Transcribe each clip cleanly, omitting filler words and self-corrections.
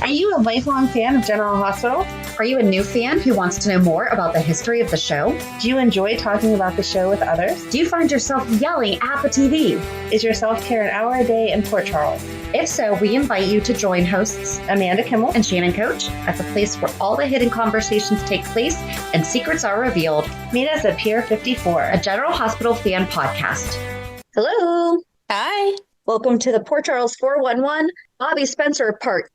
Are you a lifelong fan of General Hospital? Are you a new fan who wants to know more about the history of the show? Do you enjoy talking about the show with others? Do you find yourself yelling at the TV? Is your self-care an hour a day in Port Charles? If so, we invite you to join hosts Amanda Kimmel and Shannon Coach at the place where all the hidden conversations take place and secrets are revealed. Meet us at Pier 54, a General Hospital fan podcast. Hello. Hi. Welcome to the Port Charles 411, Bobbie Spencer, part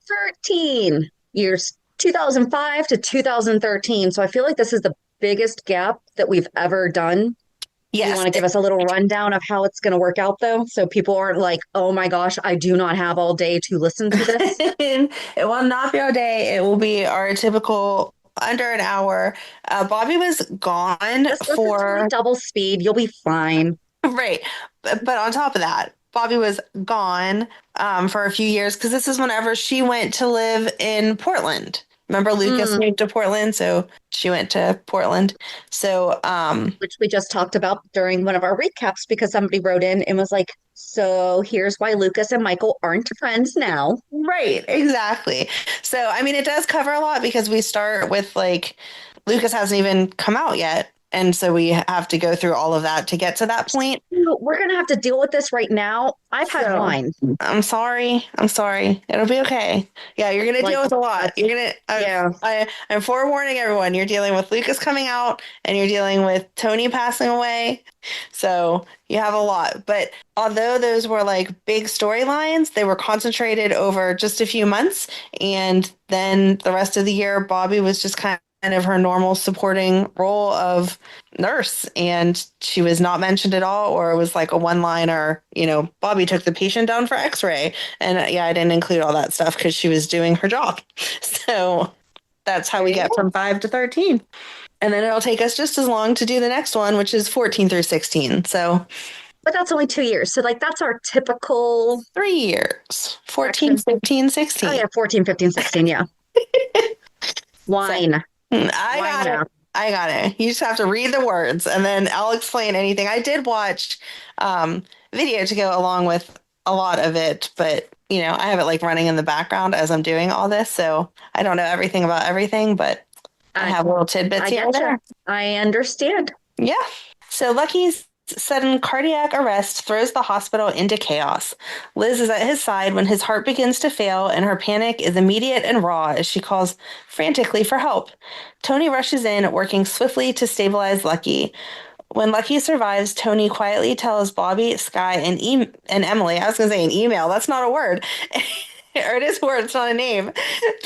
13, years 2005 to 2013. So I feel like this is the biggest gap that we've ever done. Yes. You want to give us a little rundown of how it's going to work out, though? So people aren't like, oh my gosh, I do not have all day to listen to this. It will not be all day. It will be our typical under an hour. Bobbie was gone Just listen for to double speed. You'll be fine. Right. But on top of that, Bobbie was gone for a few years because this is whenever she went to live in Portland. Remember, Lucas moved to Portland, so she went to Portland. So, which we just talked about during one of our recaps because somebody wrote in and was like, so here's why Lucas and Michael aren't friends now. Right, exactly. So, I mean, it does cover a lot because we start with like Lucas hasn't even come out yet. And so we have to go through all of that to get to that point. We're going to have to deal with this right now. I've had wine. I'm sorry. It'll be okay. Yeah, you're going to deal with a lot. You're going to, I'm forewarning everyone, you're dealing with Lucas coming out and you're dealing with Tony passing away. So you have a lot. But although those were like big storylines, they were concentrated over just a few months. And then the rest of the year, Bobbie was just kind of her normal supporting role of nurse, and she was not mentioned at all, or it was like a one-liner, Bobbie took the patient down for x-ray, and I didn't include all that stuff because she was doing her job. So that's how we get from 5 to 13, and then it'll take us just as long to do the next one, which is 14 through 16. So but that's only 2 years, so like that's our typical 3 years. 14, 15, 16. Oh yeah, 14, 15, 16. Yeah. Wine. I got it. You just have to read the words and then I'll explain anything. I did watch video to go along with a lot of it, but I have it like running in the background as I'm doing all this. So I don't know everything about everything, but I have little tidbits here and there. I understand. Yeah. So Lucky's sudden cardiac arrest throws the hospital into chaos. Liz is at his side when his heart begins to fail, and her panic is immediate and raw as she calls frantically for help. Tony rushes in, working swiftly to stabilize Lucky. When Lucky survives, Tony quietly tells Bobbie, Skye, and Emily, I was going to say an email, that's not a word, or it is a word, it's not a name,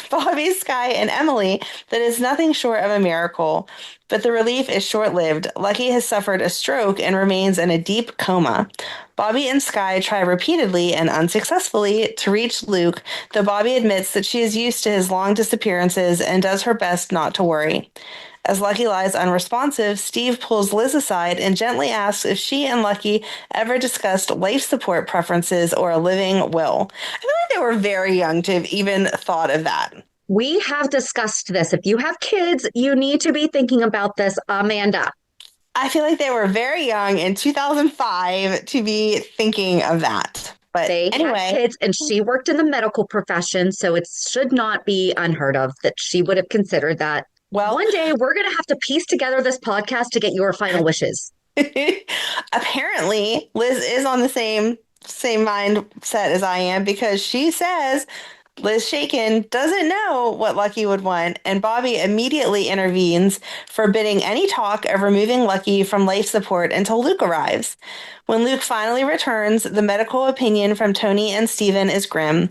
Bobbie, Skye, and Emily, that is nothing short of a miracle. But the relief is short-lived. Lucky has suffered a stroke and remains in a deep coma. Bobbie and Skye try repeatedly and unsuccessfully to reach Luke, though Bobbie admits that she is used to his long disappearances and does her best not to worry. As Lucky lies unresponsive, Steve pulls Liz aside and gently asks if she and Lucky ever discussed life support preferences or a living will. I feel like they were very young to have even thought of that. We have discussed this. If you have kids, you need to be thinking about this, Amanda. I feel like they were very young in 2005 to be thinking of that. But they anyway, had kids, and she worked in the medical profession, so it should not be unheard of that she would have considered that. Well, one day we're going to have to piece together this podcast to get your final wishes. Apparently, Liz is on the same mindset as I am because she says Liz Shaken doesn't know what Lucky would want, and Bobbie immediately intervenes, forbidding any talk of removing Lucky from life support until Luke arrives. When Luke finally returns, the medical opinion from Tony and Steven is grim.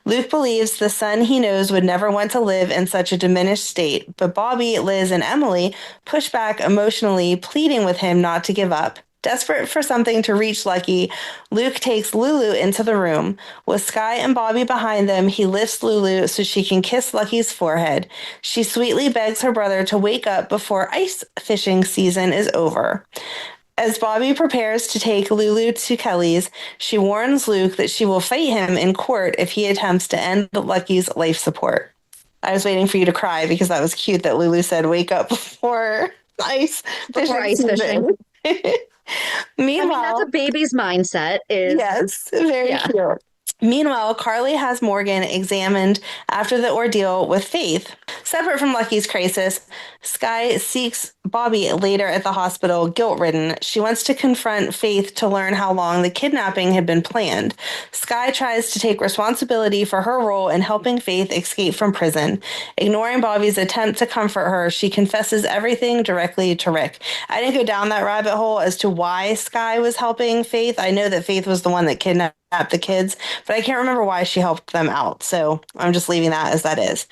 Luke believes the son he knows would never want to live in such a diminished state, but Bobbie, Liz, and Emily push back emotionally, pleading with him not to give up. Desperate for something to reach Lucky, Luke takes Lulu into the room. With Skye and Bobbie behind them, he lifts Lulu so she can kiss Lucky's forehead. She sweetly begs her brother to wake up before ice fishing season is over. As Bobbie prepares to take Lulu to Kelly's, she warns Luke that she will fight him in court if he attempts to end Lucky's life support. I was waiting for you to cry because that was cute that Lulu said, wake up before ice fishing. Meanwhile, that's a baby's mindset. Yes, very cute. Meanwhile, Carly has Morgan examined after the ordeal with Faith. Separate from Lucky's crisis, Skye seeks Bobbie later at the hospital, guilt-ridden. She wants to confront Faith to learn how long the kidnapping had been planned. Skye tries to take responsibility for her role in helping Faith escape from prison. Ignoring Bobbie's attempt to comfort her, she confesses everything directly to Rick. I didn't go down that rabbit hole as to why Skye was helping Faith. I know that Faith was the one that kidnapped the kids, but I can't remember why she helped them out. So I'm just leaving that as that is.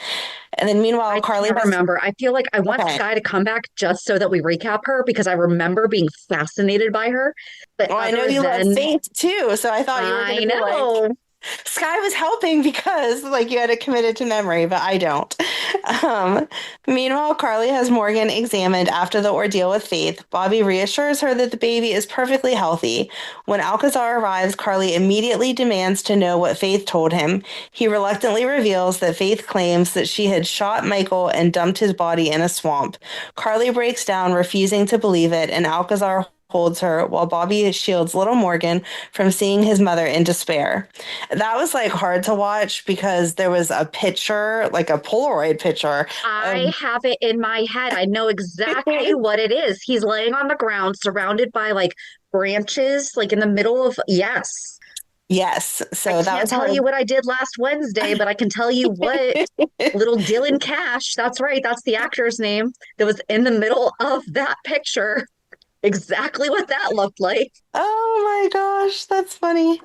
And then meanwhile, I Carly can't has. remember. I feel like I want Okay. Sky to come back just so that we recap her because I remember being fascinated by her. But Well, I know other you love than Faith too, so I thought you were going I to be like, know. Sky was helping because like you had it committed to memory, but I don't. Um, Meanwhile, Carly has Morgan examined after the ordeal with Faith. Bobbie reassures her that the baby is perfectly healthy. When Alcazar arrives, Carly immediately demands to know what Faith told him. He reluctantly reveals that Faith claims that she had shot Michael and dumped his body in a swamp. Carly breaks down, refusing to believe it, and Alcazar holds her while Bobbie shields little Morgan from seeing his mother in despair. That was like hard to watch because there was a picture, like a Polaroid picture I of have it in my head. I know exactly what it is. He's laying on the ground surrounded by like branches, like in the middle of, yes. yes. I So that can't was tell you hard. what I did last Wednesday, but I can tell you what little Dylan Cash, that's right, that's the actor's name, that was in the middle of that picture. Exactly what that looked like. Oh my gosh, that's funny.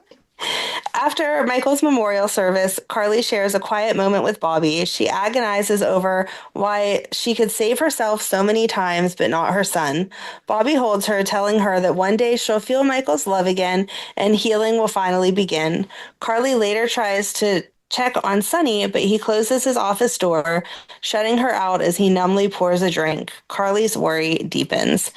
After Michael's memorial service, Carly shares a quiet moment with Bobbie. She agonizes over why she could save herself so many times, but not her son. Bobbie holds her, telling her that one day she'll feel Michael's love again and healing will finally begin. Carly later tries to check on Sonny, but he closes his office door, shutting her out as he numbly pours a drink. Carly's worry deepens.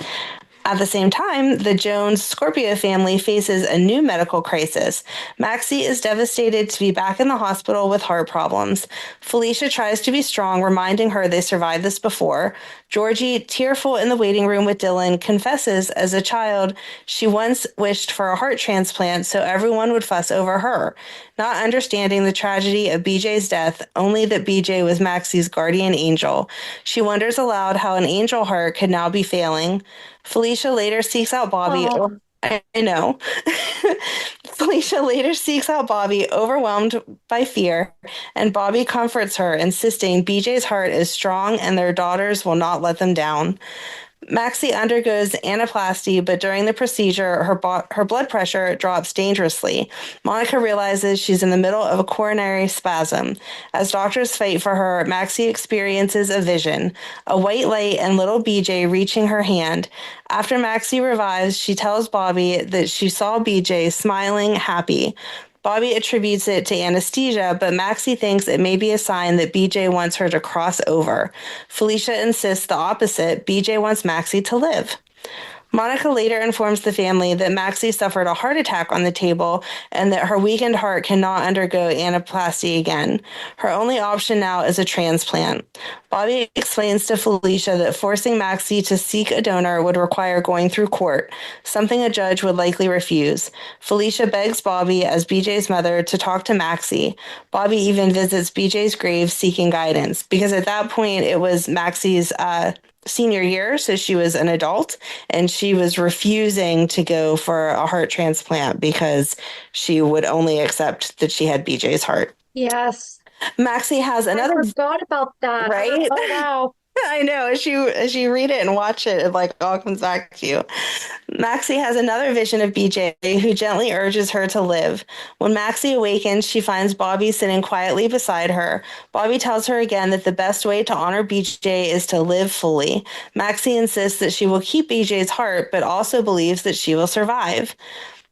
At the same time, the Jones Scorpio family faces a new medical crisis. Maxie is devastated to be back in the hospital with heart problems. Felicia tries to be strong, reminding her they survived this before. Georgie, tearful in the waiting room with Dylan, confesses as a child she once wished for a heart transplant so everyone would fuss over her. Not understanding the tragedy of BJ's death, only that BJ was Maxie's guardian angel. She wonders aloud how an angel heart could now be failing. Felicia later seeks out Bobbie. Oh, I know. Felicia later seeks out Bobbie, overwhelmed by fear, and Bobbie comforts her, insisting BJ's heart is strong and their daughters will not let them down. Maxie undergoes anaplasty, but during the procedure, her blood pressure drops dangerously. Monica realizes she's in the middle of a coronary spasm. As doctors fight for her, Maxie experiences a vision, a white light and little BJ reaching her hand. After Maxie revives, she tells Bobbie that she saw BJ smiling, happy. Bobbie attributes it to anesthesia, but Maxie thinks it may be a sign that BJ wants her to cross over. Felicia insists the opposite. BJ wants Maxie to live. Monica later informs the family that Maxie suffered a heart attack on the table and that her weakened heart cannot undergo anaplasty again. Her only option now is a transplant. Bobbie explains to Felicia that forcing Maxie to seek a donor would require going through court, something a judge would likely refuse. Felicia begs Bobbie, as BJ's mother, to talk to Maxie. Bobbie even visits BJ's grave seeking guidance, because at that point it was Maxie's senior year, so she was an adult, and she was refusing to go for a heart transplant because she would only accept that she had BJ's heart. yes. Maxie has I another, forgot about that. right? Oh, wow. I know, as you read it and watch it, it like all comes back to you. Maxie has another vision of BJ, who gently urges her to live. When Maxie awakens, she finds Bobbie sitting quietly beside her. Bobbie tells her again that the best way to honor BJ is to live fully. Maxie insists that she will keep BJ's heart, but also believes that she will survive.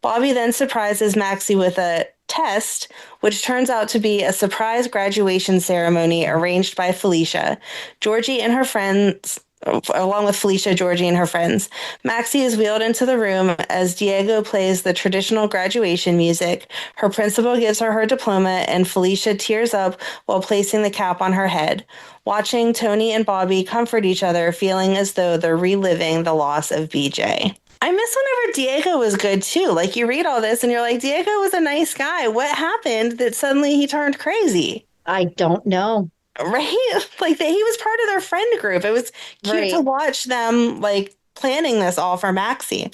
Bobbie then surprises Maxie with a test, which turns out to be a surprise graduation ceremony arranged by Felicia. Georgie and her friends along with Felicia, Georgie, and her friends. Maxie is wheeled into the room as Diego plays the traditional graduation music. Her principal gives her her diploma, and Felicia tears up while placing the cap on her head. Watching Tony and Bobbie comfort each other, feeling as though they're reliving the loss of BJ. I miss whenever Diego was good too. Like you read all this and you're like, Diego was a nice guy. What happened that suddenly he turned crazy? I don't know. Right? Like that he was part of their friend group. It was cute to Right. watch them like planning this all for Maxie.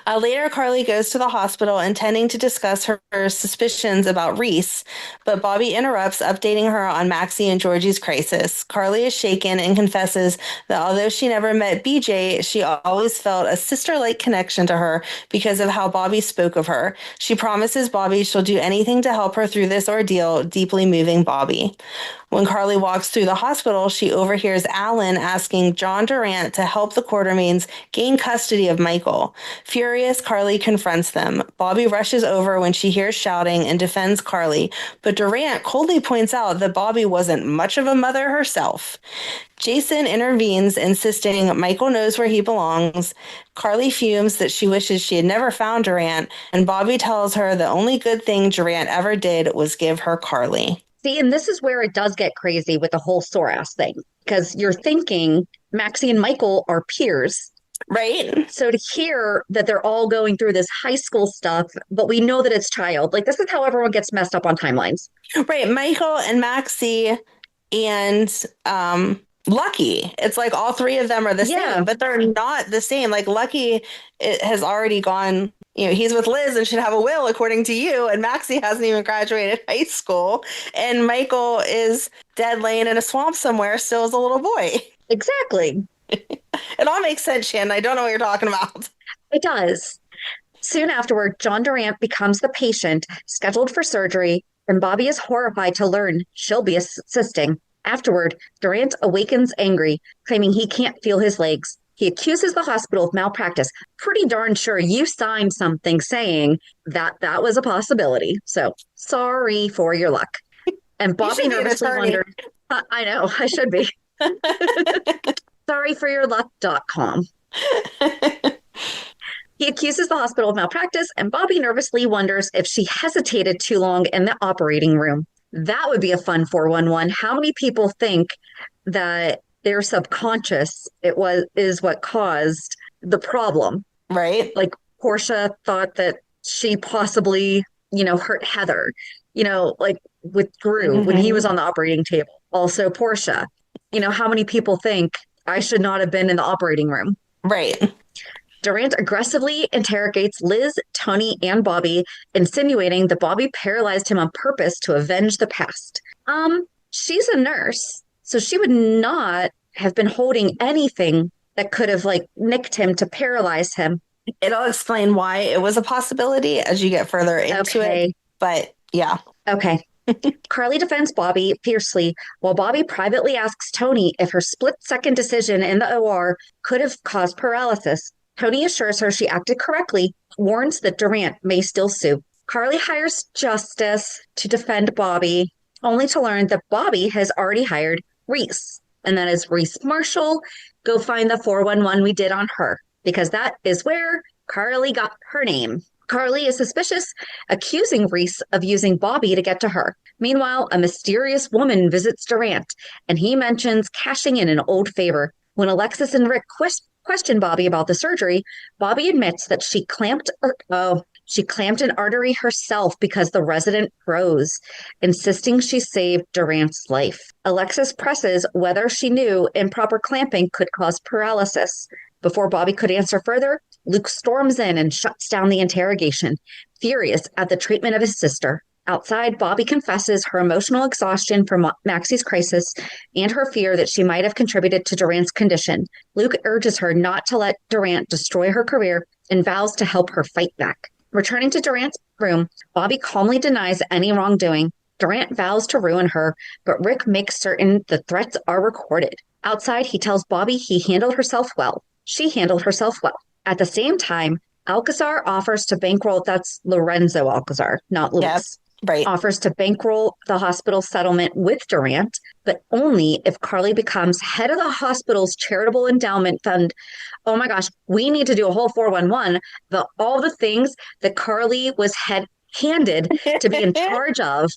Later, Carly goes to the hospital intending to discuss her suspicions about Reese, but Bobbie interrupts, updating her on Maxie and Georgie's crisis. Carly is shaken and confesses that although she never met BJ, she always felt a sister-like connection to her because of how Bobbie spoke of her. She promises Bobbie she'll do anything to help her through this ordeal, deeply moving Bobbie. When Carly walks through the hospital, she overhears Alan asking John Durant to help the Quartermaines gain custody of Michael. Furious, Carly confronts them. Bobbie rushes over when she hears shouting and defends Carly, but Durant coldly points out that Bobbie wasn't much of a mother herself. Jason intervenes, insisting Michael knows where he belongs. Carly fumes that she wishes she had never found Durant, and Bobbie tells her the only good thing Durant ever did was give her Carly. See, and this is where it does get crazy with the whole Soras thing, because you're thinking Maxie and Michael are peers. Right? So to hear that they're all going through this high school stuff, but we know that it's child, like this is how everyone gets messed up on timelines. Right. Michael and Maxie and Lucky. It's like all three of them are the same, but they're not the same. Like Lucky has already gone, he's with Liz and should have a will according to you. And Maxie hasn't even graduated high school. And Michael is dead laying in a swamp somewhere still as a little boy. Exactly. It all makes sense, Shannon. I don't know what you're talking about. It does. Soon afterward, John Durant becomes the patient scheduled for surgery, and Bobbie is horrified to learn she'll be assisting. Afterward, Durant awakens angry, claiming he can't feel his legs. He accuses the hospital of malpractice. Pretty darn sure you signed something saying that that was a possibility. So sorry for your luck. And Bobbie nervously wonders, I know, I should be. Sorryforyourluck.com. He accuses the hospital of malpractice, and Bobbie nervously wonders if she hesitated too long in the operating room. That would be a fun 411. How many people think that their subconscious is what caused the problem? Right. Like Portia thought that she possibly, hurt Heather, like with Drew when he was on the operating table. Also Portia. How many people think I should not have been in the operating room? Right. Durant aggressively interrogates Liz, Tony, and Bobbie, insinuating that Bobbie paralyzed him on purpose to avenge the past. She's a nurse, so she would not have been holding anything that could have nicked him to paralyze him. It'll explain why it was a possibility as you get further into it. But yeah. Okay. Carly defends Bobbie fiercely, while Bobbie privately asks Tony if her split-second decision in the OR could have caused paralysis. Tony assures her she acted correctly, warns that Durant may still sue. Carly hires Justice to defend Bobbie, only to learn that Bobbie has already hired Reese, and that is Reese Marshall. Go find the 411 we did on her, because that is where Carly got her name. Carly is suspicious, accusing Reese of using Bobbie to get to her. Meanwhile, a mysterious woman visits Durant, and he mentions cashing in an old favor. When Alexis and Rick question Bobbie about the surgery, Bobbie admits that she clamped an artery herself because the resident froze, insisting she saved Durant's life. Alexis presses whether she knew improper clamping could cause paralysis. Before Bobbie could answer further, Luke storms in and shuts down the interrogation, furious at the treatment of his sister. Outside, Bobbie confesses her emotional exhaustion from Maxie's crisis and her fear that she might have contributed to Durant's condition. Luke urges her not to let Durant destroy her career and vows to help her fight back. Returning to Durant's room, Bobbie calmly denies any wrongdoing. Durant vows to ruin her, but Rick makes certain the threats are recorded. Outside, he tells Bobbie he handled herself well. She handled herself well. At the same time, Alcazar offers to bankroll, that's Lorenzo Alcazar, not Luis. Yep. Right. Offers to bankroll the hospital settlement with Durant, but only if Carly becomes head of the hospital's charitable endowment fund. Oh my gosh, we need to do a whole 411, all the things that Carly was handed to be in charge of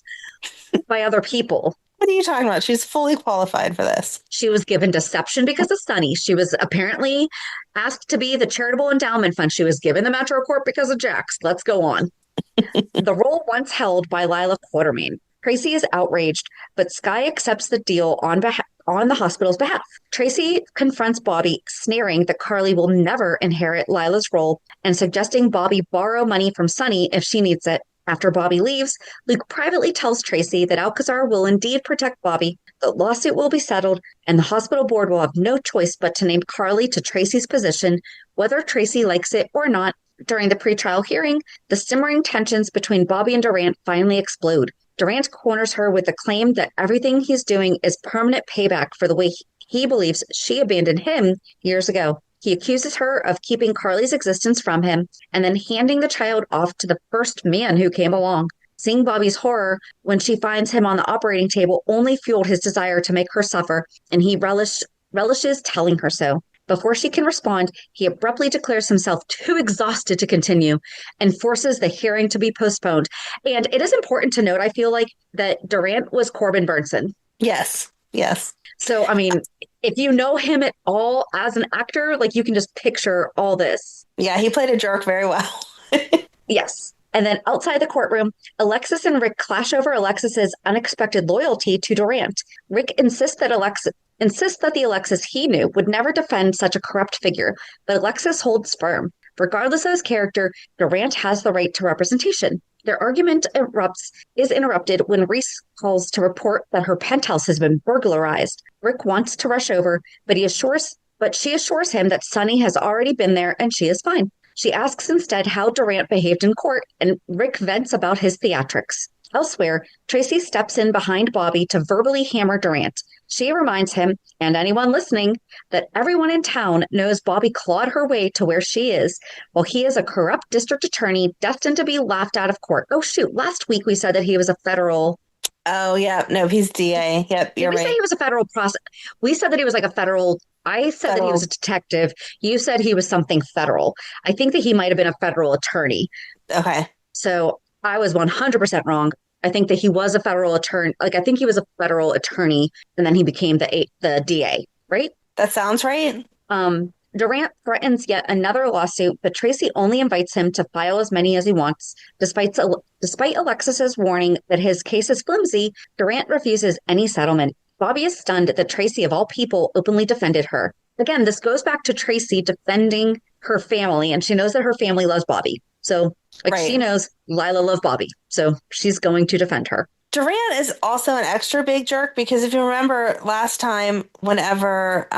by other people. What are you talking about? She's fully qualified for this. She was given deception because of Sunny. She was apparently asked to be the charitable endowment fund. She was given the Metro Court because of Jax. Let's go on. The role once held by Lila Quartermaine. Tracy is outraged, but Skye accepts the deal on the hospital's behalf. Tracy confronts Bobbie, snaring that Carly will never inherit Lila's role and suggesting Bobbie borrow money from Sunny if she needs it. After Bobbie leaves, Luke privately tells Tracy that Alcazar will indeed protect Bobbie, the lawsuit will be settled, and the hospital board will have no choice but to name Carly to Tracy's position, whether Tracy likes it or not. During the pretrial hearing, the simmering tensions between Bobbie and Durant finally explode. Durant corners her with the claim that everything he's doing is permanent payback for the way he believes she abandoned him years ago. He accuses her of keeping Carly's existence from him and then handing the child off to the first man who came along. Seeing Bobbie's horror when she finds him on the operating table only fueled his desire to make her suffer, and he relishes telling her so. Before she can respond, he abruptly declares himself too exhausted to continue and forces the hearing to be postponed. And it is important to note, I feel like, that Durant was Corbin Burnson. Yes. So, I mean, if you know him at all as an actor, like, you can just picture all this. Yeah, he played a jerk very well. Yes. And then outside the courtroom, Alexis and Rick clash over Alexis's unexpected loyalty to Durant. Rick insists that the Alexis he knew would never defend such a corrupt figure, but Alexis holds firm. Regardless of his character, Durant has the right to representation. Their argument is interrupted when Reese calls to report that her penthouse has been burglarized. Rick wants to rush over, but she assures him that Sunny has already been there and she is fine. She asks instead how Durant behaved in court, and Rick vents about his theatrics. Elsewhere, Tracy steps in behind Bobbie to verbally hammer Durant. She reminds him, and anyone listening, that everyone in town knows Bobbie clawed her way to where she is, while he is a corrupt district attorney destined to be laughed out of court. Oh, shoot. Last week we said that he was a federal... Oh, yeah. No, he's DA. Yep, you're right. Did we say he was a federal We said that he was like a federal... I said that he was a detective. You said he was something federal. I think that he might have been a federal attorney. Okay. So I was 100% wrong. I think that he was a federal attorney. Like, I think he was a federal attorney, and then he became the DA, right? That sounds right. Durant threatens yet another lawsuit, but Tracy only invites him to file as many as he wants. Despite Alexis's warning that his case is flimsy, Durant refuses any settlement. Bobbie is stunned that Tracy, of all people, openly defended her. Again, this goes back to Tracy defending her family, and she knows that her family loves Bobbie. So, She knows Lila loved Bobbie, so she's going to defend her. Durant is also an extra big jerk because if you remember last time, whenever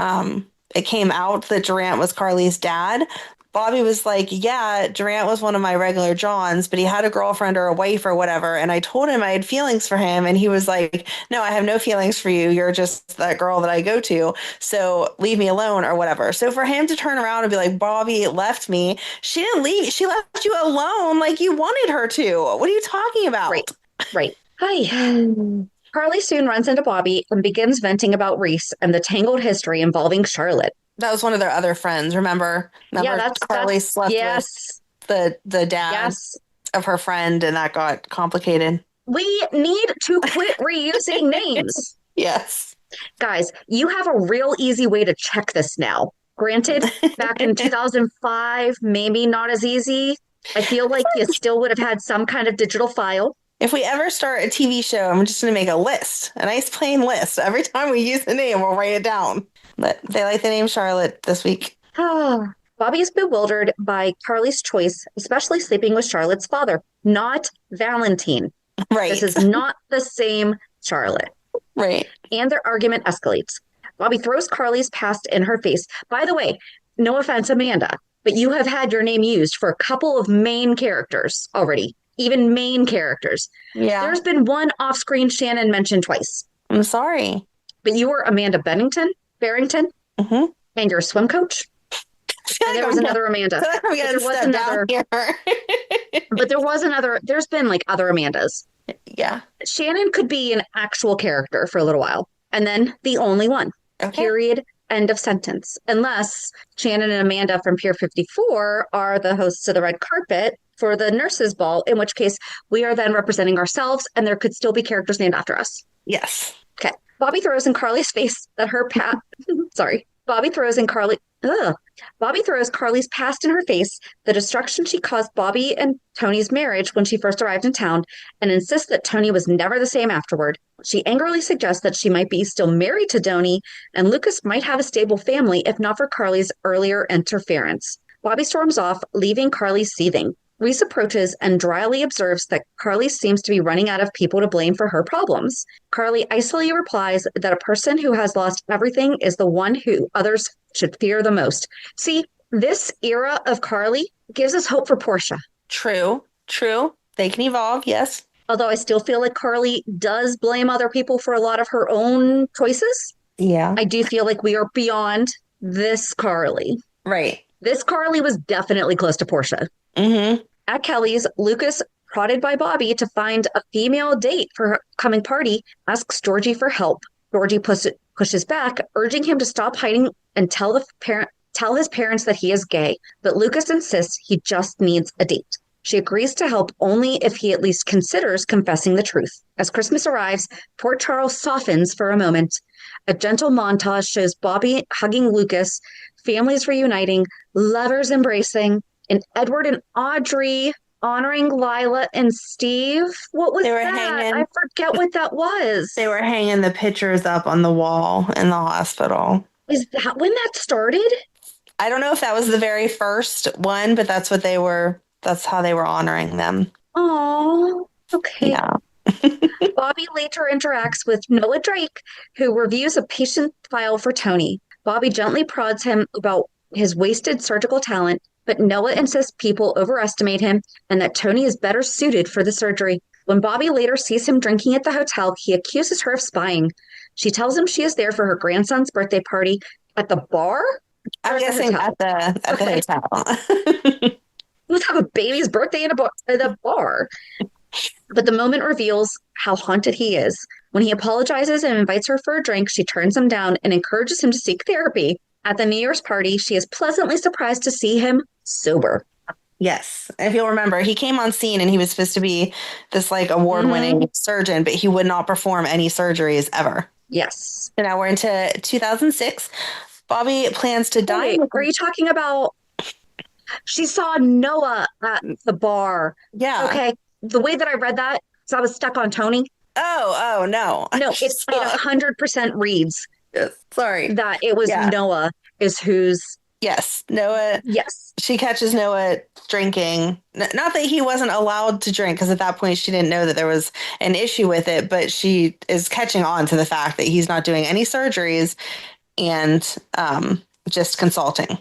it came out that Durant was Carly's dad, Bobbie was like, yeah, Durant was one of my regular Johns, but he had a girlfriend or a wife or whatever. And I told him I had feelings for him. And he was like, no, I have no feelings for you. You're just that girl that I go to. So leave me alone or whatever. So for him to turn around and be like, Bobbie left me. She didn't leave. She left you alone like you wanted her to. What are you talking about? Right. Hi. Carly soon runs into Bobbie and begins venting about Reese and the tangled history involving Charlotte. That was one of their other friends, remember? Yeah, Carly slept with the dad of her friend, and that got complicated. We need to quit reusing names. Yes. Guys, you have a real easy way to check this now. Granted, back in 2005, maybe not as easy. I feel like you still would have had some kind of digital file. If we ever start a TV show, I'm just going to make a list, a nice plain list. Every time we use the name, we'll write it down. But they like the name Charlotte this week. Bobbie is bewildered by Carly's choice, especially sleeping with Charlotte's father, not Valentine. Right. This is not the same Charlotte. Right. And their argument escalates. Bobbie throws Carly's past in her face. By the way, no offense, Amanda, but you have had your name used for a couple of main characters already. Even main characters. Yeah. There's been one off-screen Shannon mentioned twice. I'm sorry. But you were Amanda Barrington, mm-hmm. And you're a swim coach. And there was another Amanda. But there was another. There's been like other Amandas. Yeah. Shannon could be an actual character for a little while. And then the only one. Okay. Period. End of sentence. Unless Shannon and Amanda from Pier 54 are the hosts of the red carpet for the nurses' ball, in which case we are then representing ourselves and there could still be characters named after us. Yes. Okay. Bobby throws in Carly's face that her sorry. Bobby throws in Carly. Ugh. Bobby throws Carly's past in her face, the destruction she caused Bobby and Tony's marriage when she first arrived in town, and insists that Tony was never the same afterward. She angrily suggests that she might be still married to Tony, and Lucas might have a stable family if not for Carly's earlier interference. Bobby storms off, leaving Carly seething. Reese approaches and dryly observes that Carly seems to be running out of people to blame for her problems. Carly icily replies that a person who has lost everything is the one who others should fear the most. See, this era of Carly gives us hope for Portia. True. They can evolve, yes. Although I still feel like Carly does blame other people for a lot of her own choices. Yeah. I do feel like we are beyond this Carly. Right. This Carly was definitely close to Portia. Mm-hmm. At Kelly's, Lucas, prodded by Bobby to find a female date for her coming party, asks Georgie for help. Georgie pushes back, urging him to stop hiding and tell his parents that he is gay. But Lucas insists he just needs a date. She agrees to help only if he at least considers confessing the truth. As Christmas arrives, Port Charles softens for a moment. A gentle montage shows Bobby hugging Lucas, families reuniting, lovers embracing, and Edward and Audrey honoring Lila and Steve. What was that? I forget what that was. They were hanging the pictures up on the wall in the hospital. Is that when that started? I don't know if that was the very first one, but that's how they were honoring them. Oh, okay. Yeah. Bobby later interacts with Noah Drake, who reviews a patient file for Tony. Bobby gently prods him about his wasted surgical talent, but Noah insists people overestimate him and that Tony is better suited for the surgery. When Bobby later sees him drinking at the hotel, he accuses her of spying. She tells him she is there for her grandson's birthday party at the bar? I'm guessing at the hotel. Let's have a baby's birthday at the bar. But the moment reveals how haunted he is. When he apologizes and invites her for a drink, she turns him down and encourages him to seek therapy. At the New Year's party, she is pleasantly surprised to see him sober. Yes. If you'll remember, he came on scene and he was supposed to be this like award-winning surgeon, but he would not perform any surgeries ever. Yes. So now we're into 2006. Bobby plans to die. Are you talking about she saw Noah at the bar? Yeah. Okay. The way that I read that, because I was stuck on Tony. Oh, no. No, it 100% reads. Yes, sorry. That it was Noah is who's... Yes, Noah. Yes. She catches Noah drinking. Not that he wasn't allowed to drink, because at that point she didn't know that there was an issue with it, but she is catching on to the fact that he's not doing any surgeries and just consulting.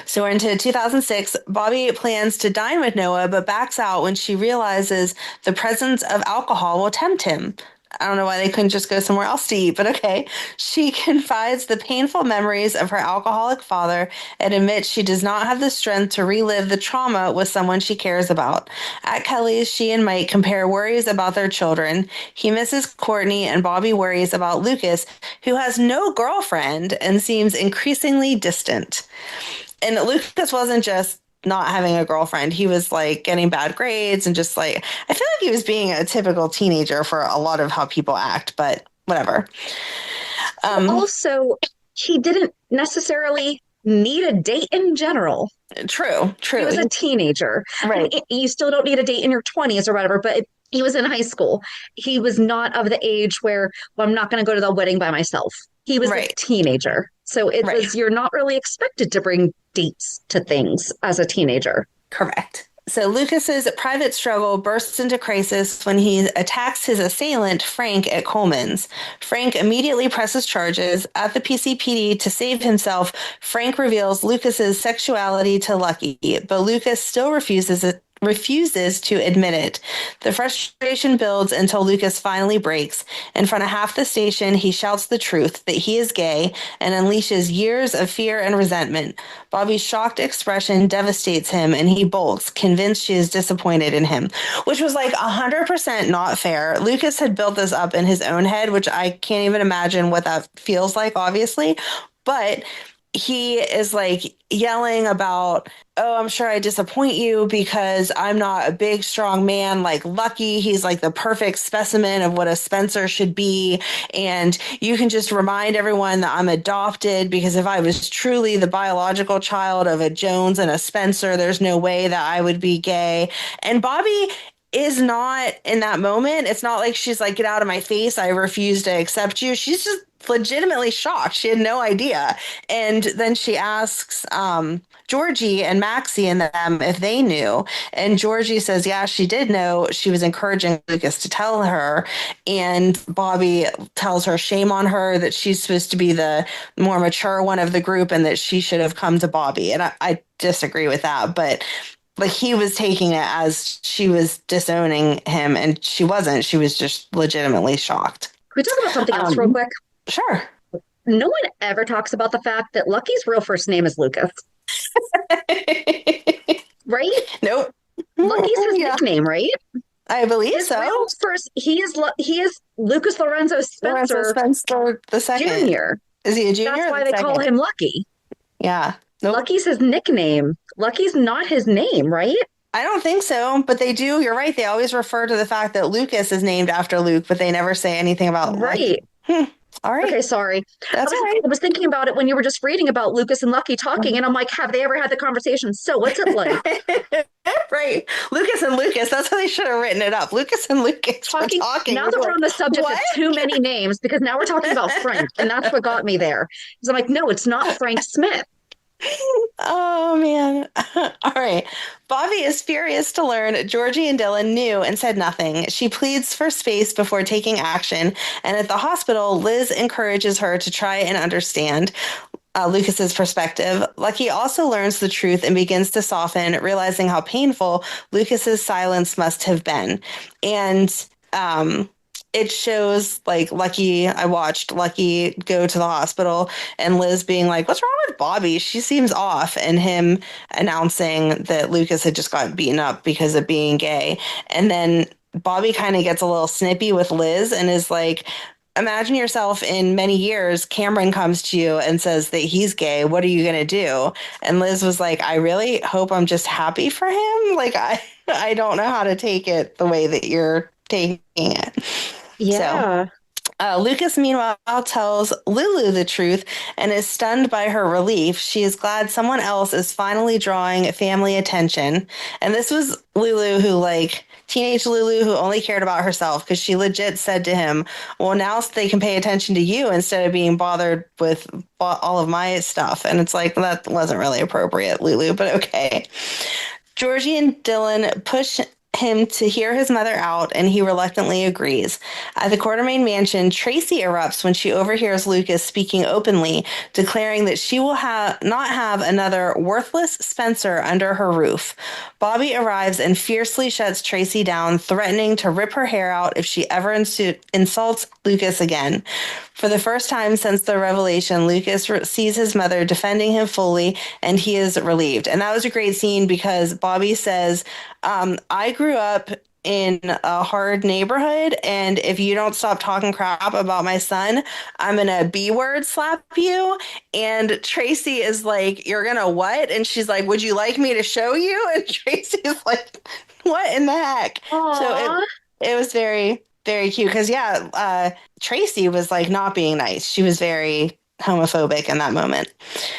So we're into 2006. Bobby plans to dine with Noah, but backs out when she realizes the presence of alcohol will tempt him. I don't know why they couldn't just go somewhere else to eat, but okay. She confides the painful memories of her alcoholic father and admits she does not have the strength to relive the trauma with someone she cares about. At Kelly's, she and Mike compare worries about their children. He misses Courtney, and Bobby worries about Lucas, who has no girlfriend and seems increasingly distant. And Lucas wasn't just not having a girlfriend. He was like getting bad grades and just like, I feel like he was being a typical teenager for a lot of how people act, but whatever. Also, he didn't necessarily need a date in general. True. He was a teenager. Right. You still don't need a date in your 20s or whatever, but he was in high school. He was not of the age where, well, I'm not going to go to the wedding by myself. He was a teenager. So it was, you're not really expected to bring dates to things as a teenager. Correct. So Lucas's private struggle bursts into crisis when he attacks his assailant, Frank, at Coleman's. Frank immediately presses charges. At the PCPD to save himself, Frank reveals Lucas's sexuality to Lucky, but Lucas still refuses to admit it. The frustration builds until Lucas finally breaks. In front of half the station, he shouts the truth that he is gay and unleashes years of fear and resentment. Bobbie's shocked expression devastates him and he bolts, convinced she is disappointed in him, which was like 100% not fair. Lucas had built this up in his own head, which I can't even imagine what that feels like, obviously. But he is like yelling about, oh, I'm sure I disappoint you because I'm not a big, strong man like Lucky. He's like the perfect specimen of what a Spencer should be. And you can just remind everyone that I'm adopted because if I was truly the biological child of a Jones and a Spencer, there's no way that I would be gay. And Bobbie is not in that moment. It's not like she's like, get out of my face. I refuse to accept you. She's just legitimately shocked. She had no idea. And then she asks Georgie and Maxie and them if they knew. And Georgie says, yeah, she did know. She was encouraging Lucas to tell her. And Bobbie tells her shame on her that she's supposed to be the more mature one of the group and that she should have come to Bobbie. And I disagree with that. But like he was taking it as she was disowning him, and she wasn't. She was just legitimately shocked. Can we talk about something else real quick? Sure. No one ever talks about the fact that Lucky's real first name is Lucas. Right? Nope. Lucky's his nickname, right? I believe his so. Real first, he is Lucas Lorenzo Spencer, the second. Jr. Is he a junior? That's why they call him Lucky. Yeah. Nope. Lucky's his nickname. Lucky's not his name, right? I don't think so, but they do. You're right. They always refer to the fact that Lucas is named after Luke, but they never say anything about right. All right. Okay, sorry. That's all right. I was thinking about it when you were just reading about Lucas and Lucky talking, and I'm like, have they ever had the conversation? So what's it like? Right. Lucas and Lucas. That's how they should have written it up. Lucas and Lucas talking. Now that we're on the subject of too many names, because now we're talking about Frank, and that's what got me there. Because I'm like, no, it's not Frank Smith. Oh, man. All right. Bobbie is furious to learn Georgie and Dylan knew and said nothing. She pleads for space before taking action. And at the hospital, Liz encourages her to try and understand Lucas's perspective. Lucky also learns the truth and begins to soften, realizing how painful Lucas's silence must have been. And it shows like I watched Lucky go to the hospital and Liz being like, what's wrong with Bobbie? She seems off. And him announcing that Lucas had just got beaten up because of being gay. And then Bobbie kind of gets a little snippy with Liz and is like, imagine yourself in many years, Cameron comes to you and says that he's gay. What are you going to do? And Liz was like, I really hope I'm just happy for him. Like, I don't know how to take it the way that you're taking it. Yeah. So, Lucas, meanwhile, tells Lulu the truth and is stunned by her relief. She is glad someone else is finally drawing family attention. And this was Lulu who, like, teenage Lulu who only cared about herself because she legit said to him, well, now they can pay attention to you instead of being bothered with all of my stuff. And it's like, that wasn't really appropriate, Lulu, but okay. Georgie and Dylan push him to hear his mother out, and he reluctantly agrees. At the Quartermaine mansion, Tracy erupts when she overhears Lucas speaking openly, declaring that she will not have another worthless Spencer under her roof. Bobbie arrives and fiercely shuts Tracy down, threatening to rip her hair out if she ever insults Lucas again. For the first time since the revelation, Lucas sees his mother defending him fully, and he is relieved. And that was a great scene because Bobbie says, I grew up in a hard neighborhood, and if you don't stop talking crap about my son, I'm gonna B-word slap you. And Tracy is like, you're gonna what? And she's like, would you like me to show you? And Tracy's like, what in the heck? Aww. So it was very, very cute because Tracy was like not being nice. She was very homophobic in that moment.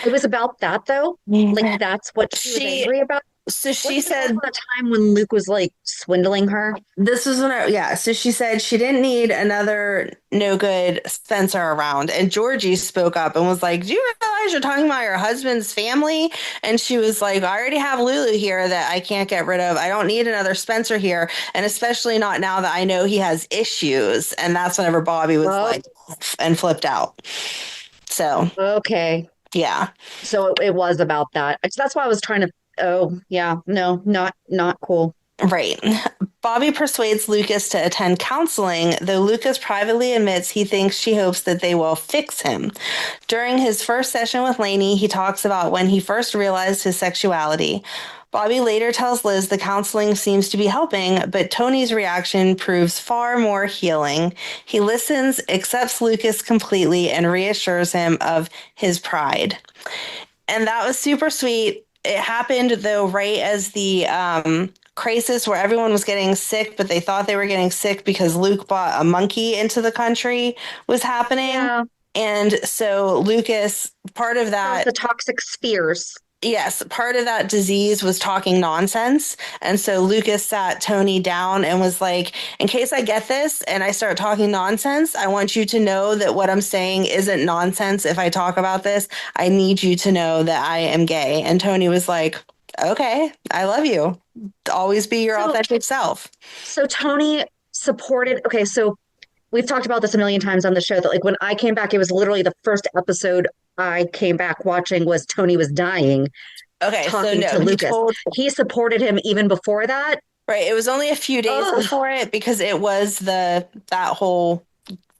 It was about that though. Like that's what she was angry about. So she said a time when Luke was like swindling her. This was when so she said she didn't need another no good Spencer around. And Georgie spoke up and was like, do you realize you're talking about your husband's family? And she was like, I already have Lulu here that I can't get rid of. I don't need another Spencer here. And especially not now that I know he has issues. And that's whenever Bobbie was like and flipped out. So okay. Yeah. So it was about that. That's why I was trying to not cool. Right. Bobbie persuades Lucas to attend counseling, though Lucas privately admits he thinks she hopes that they will fix him. During his first session with Lainey, he talks about when he first realized his sexuality. Bobbie later tells Liz the counseling seems to be helping, but Tony's reaction proves far more healing. He listens, accepts Lucas completely, and reassures him of his pride. And that was super sweet. It happened, though, right as the crisis where everyone was getting sick, but they thought they were getting sick because Luke brought a monkey into the country was happening. Yeah. And so Lucas, part of that, the toxic spheres. yes, part of that disease was talking nonsense. And so Lucas sat Tony down and was like, in case I get this and I start talking nonsense, I want you to know that what I'm saying isn't nonsense. If I talk about this, I need you to know that I am gay. And Tony was like, okay, I love you. Always be your authentic self. So Tony supported, okay, so we've talked about this a million times on the show that like when I came back, it was literally the first episode I came back watching was Tony was dying. Okay, talking to Lucas. He supported him even before that. Right. It was only a few days before it because it was that whole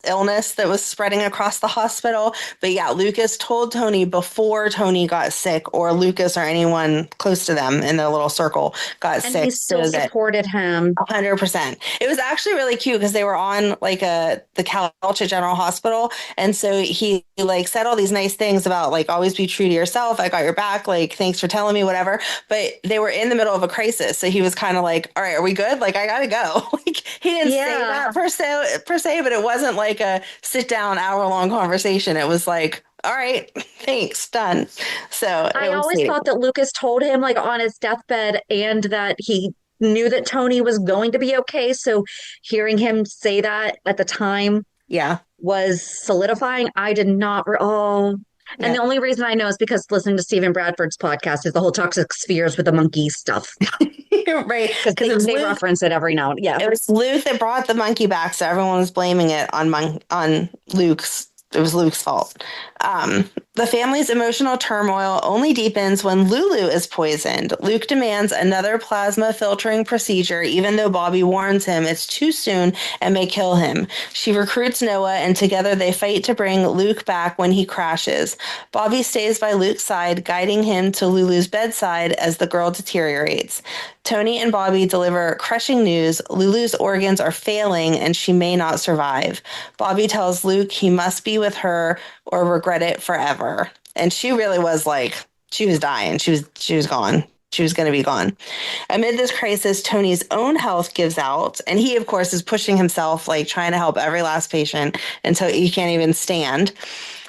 illness that was spreading across the hospital. But yeah, Lucas told Tony before Tony got sick, or Lucas or anyone close to them in their little circle got sick. He still supported him 100%. It was actually really cute because they were on like the couch at General Hospital, and so he like said all these nice things about like always be true to yourself. I got your back. Like thanks for telling me whatever. But they were in the middle of a crisis, so he was kind of like, all right, are we good? Like I gotta go. Like he didn't say that per se, but it wasn't like a sit down hour-long conversation. It was like, all right, thanks, done. So I always thought that Lucas told him like on his deathbed and that he knew that Tony was going to be okay. So hearing him say that at the time was solidifying. I did not. And the only reason I know is because listening to Stephen Bradford's podcast is the whole toxic spheres with the monkey stuff. Right. Because they reference it every now and then. Yeah. It was Luke that brought the monkey back, so everyone was blaming it on Luke's. It was Luke's fault. The family's emotional turmoil only deepens when Lulu is poisoned. Luke demands another plasma filtering procedure, even though Bobbie warns him it's too soon and may kill him. She recruits Noah, and together they fight to bring Luke back when he crashes. Bobbie stays by Luke's side, guiding him to Lulu's bedside as the girl deteriorates. Tony and Bobbie deliver crushing news. Lulu's organs are failing and she may not survive. Bobbie tells Luke he must be with her or regret it forever. And she really was like, she was dying. She was gone. She was going to be gone. Amid this crisis, Tony's own health gives out. And he, of course, is pushing himself, like trying to help every last patient until he can't even stand.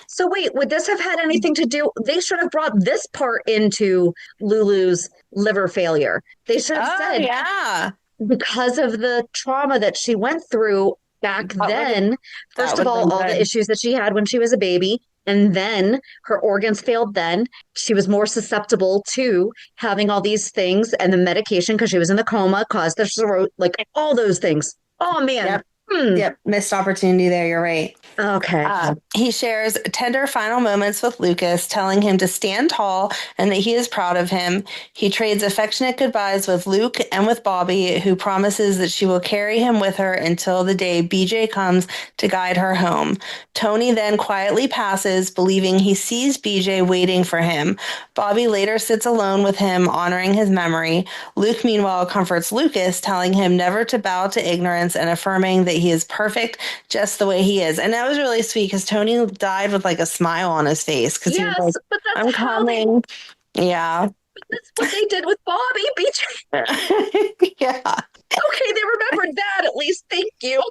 So wait, would this have had anything to do? They should have brought this part into Lulu's liver failure. They should have said, because of the trauma that she went through back then, first of all the issues that she had when she was a baby, and then her organs failed then. She was more susceptible to having all these things, and the medication, because she was in the coma, caused the cirrhosis, like all those things. Oh, man. Yep, missed opportunity there. You're right. Okay. He shares tender final moments with Lucas, telling him to stand tall and that he is proud of him. He trades affectionate goodbyes with Luke and with Bobbie, who promises that she will carry him with her until the day BJ comes to guide her home. Tony then quietly passes, believing he sees BJ waiting for him. Bobbie later sits alone with him, honoring his memory. Luke, meanwhile, comforts Lucas, telling him never to bow to ignorance and affirming that he is perfect just the way he is. And that was really sweet because Tony died with like a smile on his face. Yes, he was like, but that's I'm coming. Yeah. But that's what they did with Bobbie. Yeah. Okay, they remembered that at least. Thank you.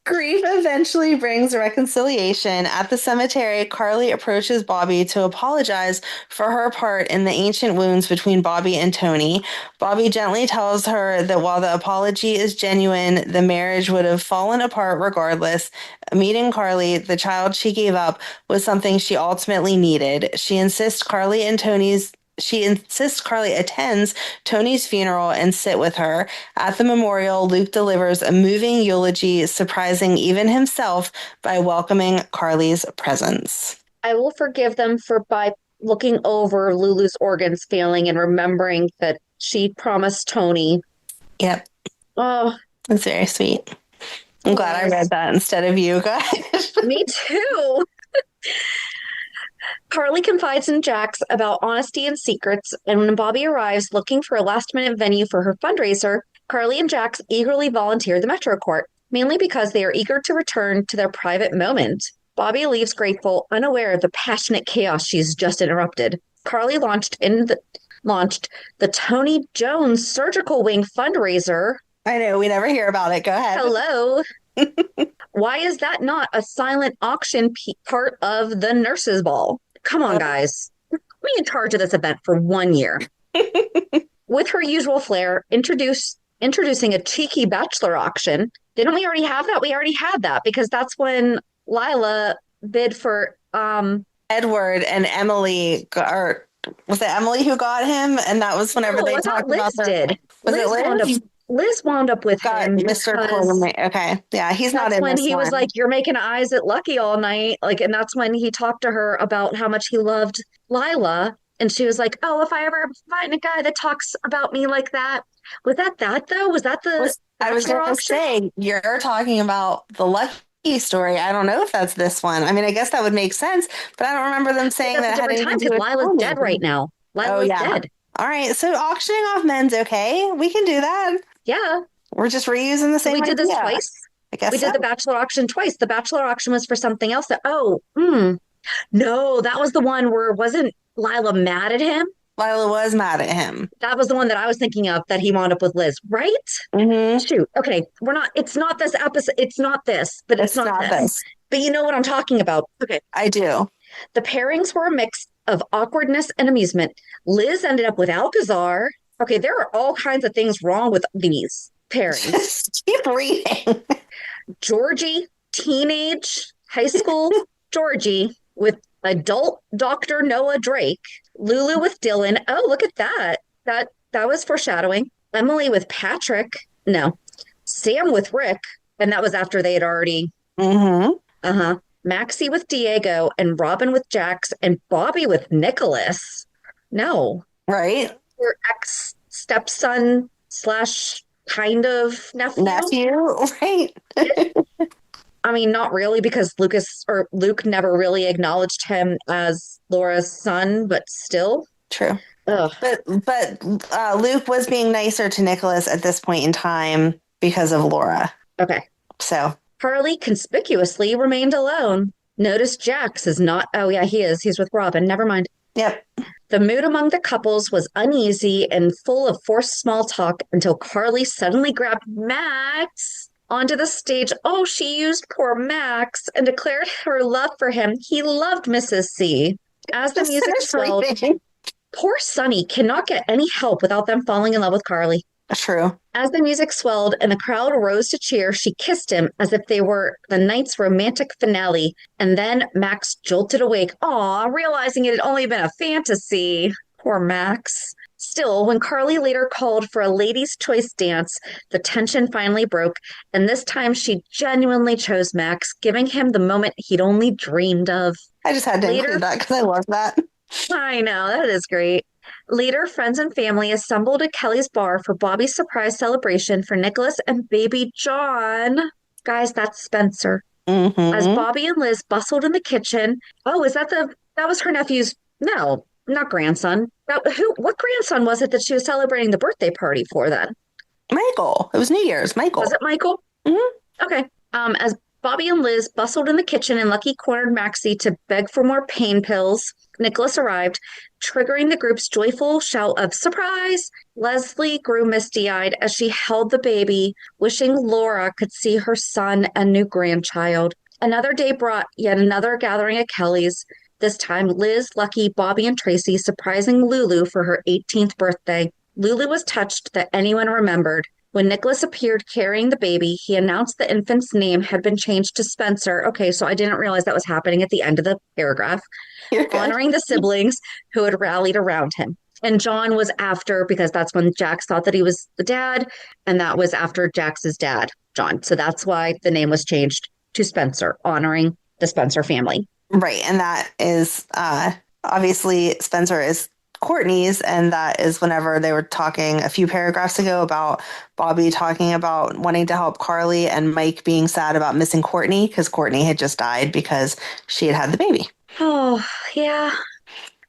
Grief eventually brings reconciliation. At the cemetery, Carly approaches Bobbie to apologize for her part in the ancient wounds between Bobbie and Tony. Bobbie gently tells her that while the apology is genuine, the marriage would have fallen apart regardless. Meeting Carly, the child she gave up, was something she ultimately needed. She insists Carly attends Tony's funeral and sit with her. At the memorial, Luke delivers a moving eulogy, surprising even himself by welcoming Carly's presence. I will forgive them by looking over Lulu's organs failing and remembering that she promised Tony. Yep. Oh, that's very sweet. I'm glad I read that instead of you guys. Me too. Carly confides in Jax about honesty and secrets, and when Bobbie arrives looking for a last-minute venue for her fundraiser, Carly and Jax eagerly volunteer the Metro Court, mainly because they are eager to return to their private moment. Bobbie leaves grateful, unaware of the passionate chaos she's just interrupted. Carly launched the Tony Jones Surgical Wing fundraiser. I know, we never hear about it. Go ahead. Hello. Why is that not a silent auction part of the nurses' ball? Come on, guys. Be in charge of this event for 1 year. With her usual flair, introducing a cheeky bachelor auction. Didn't we already have that? We already had that because that's when Lila bid for Edward and Emily, or was it Emily who got him? And that was whenever they talked about Liz did. Liz wound up with him. Mr. Quartermaine. Okay. Yeah, he's not in this one. That's when he was like, you're making eyes at Lucky all night. Like, and that's when he talked to her about how much he loved Lila. And she was like, oh, if I ever find a guy that talks about me like that. Was that though? Was that the... I was going to say, you're talking about the Lucky story. I don't know if that's this one. I mean, I guess that would make sense, but I don't remember them saying that had anything to do with Lila's dead right now. Lila's dead. All right, so auctioning off men's okay. We can do that. Yeah. We're just reusing the same idea. We did this twice. I guess we did the Bachelor auction twice. The Bachelor auction was for something else. No, that was the one where wasn't Lila mad at him? Lila was mad at him. That was the one that I was thinking of, that he wound up with Liz, right? Mm-hmm. Shoot. Okay. It's not this episode. It's not this, but it's not this. But you know what I'm talking about. Okay. I do. The pairings were a mix of awkwardness and amusement. Liz ended up with Alcazar. Okay, there are all kinds of things wrong with these pairings. Just keep reading. Georgie, teenage, high school Georgie with adult Dr. Noah Drake. Lulu with Dylan. Oh, look at that. That was foreshadowing. Emily with Patrick. No. Sam with Rick. And that was after they had already. Mm-hmm. Uh-huh. Maxie with Diego and Robin with Jax and Bobbie with Nicholas. No. Right. Your ex-stepson / kind of nephew. Right. I mean, not really, because Luke never really acknowledged him as Laura's son, but still. True. Ugh. But Luke was being nicer to Nicholas at this point in time because of Laura. Okay. So Harley conspicuously remained alone. Notice Jax is not. Oh, yeah, he is. He's with Robin. Never mind. Yep. The mood among the couples was uneasy and full of forced small talk until Carly suddenly grabbed Max onto the stage. Oh, she used poor Max and declared her love for him. He loved Mrs. C. As the music swelled, poor Sonny cannot get any help without them falling in love with Carly. True. As the music swelled and the crowd rose to cheer, she kissed him as if they were the night's romantic finale. And then Max jolted awake, realizing it had only been a fantasy. Poor Max. Still, when Carly later called for a ladies' choice dance, the tension finally broke, and this time she genuinely chose Max, giving him the moment he'd only dreamed of. I just had to include that because I love that. I know, that is great. Later, friends and family assembled at Kelly's bar for Bobbie's surprise celebration for Nicholas and baby John. Guys, that's Spencer. Mm-hmm. As Bobbie and Liz bustled in the kitchen. Oh, that was her nephew's, no, not grandson. What grandson was it that she was celebrating the birthday party for then? Michael. It was New Year's. Michael. Was it Michael? Mm-hmm. Okay. As Bobbie and Liz bustled in the kitchen and Lucky cornered Maxie to beg for more pain pills, Nicholas arrived, triggering the group's joyful shout of surprise. Leslie grew misty-eyed as she held the baby, wishing Laura could see her son and new grandchild. Another day brought yet another gathering at Kelly's, this time Liz, Lucky, Bobbie, and Tracy surprising Lulu for her 18th birthday. Lulu was touched that anyone remembered. When Nicholas appeared carrying the baby, he announced the infant's name had been changed to Spencer. Okay, so I didn't realize that was happening at the end of the paragraph. Honoring the siblings who had rallied around him. And John was after, because that's when Jax thought that he was the dad, and that was after Jax's dad, John. So that's why the name was changed to Spencer, honoring the Spencer family. Right, and that is, obviously, Spencer is Courtney's, and that is whenever they were talking a few paragraphs ago about Bobbie talking about wanting to help Carly and Mike being sad about missing Courtney because Courtney had just died because she had the baby. Oh, yeah.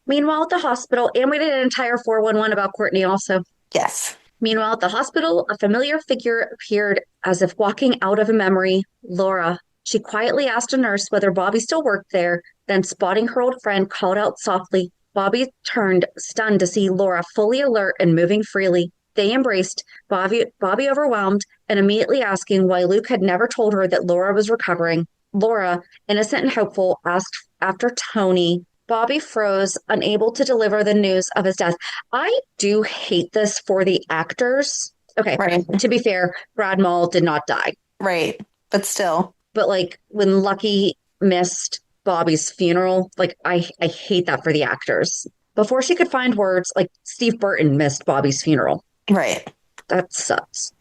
Meanwhile, at the hospital, and we did an entire 411 about Courtney also. Yes. Meanwhile, at the hospital, a familiar figure appeared as if walking out of a memory. Laura. She quietly asked a nurse whether Bobbie still worked there, then, spotting her old friend, called out softly. Bobbie turned, stunned to see Laura fully alert and moving freely. They embraced, Bobbie overwhelmed, and immediately asking why Luke had never told her that Laura was recovering. Laura, innocent and hopeful, asked after Tony. Bobbie froze, unable to deliver the news of his death. I do hate this for the actors. Okay, Right. to be fair, Brad Mull did not die. Right. But still. But like when Lucky missed Bobbie's funeral, like I hate that for the actors. Before she could find words, like Steve Burton missed Bobbie's funeral. Right. That sucks.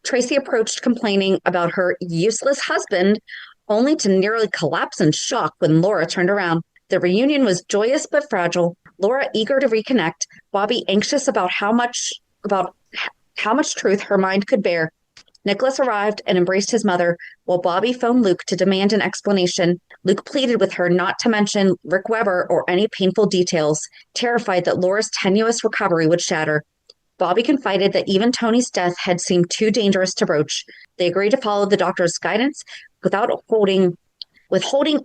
Tracy approached complaining about her useless husband, only to nearly collapse in shock when Laura turned around. The reunion was joyous but fragile. Laura eager to reconnect, Bobbie anxious about how much truth her mind could bear. Nicholas arrived and embraced his mother, while Bobbie phoned Luke to demand an explanation. Luke pleaded with her not to mention Rick Weber or any painful details, terrified that Laura's tenuous recovery would shatter. Bobbie confided that even Tony's death had seemed too dangerous to broach. They agreed to follow the doctor's guidance without withholding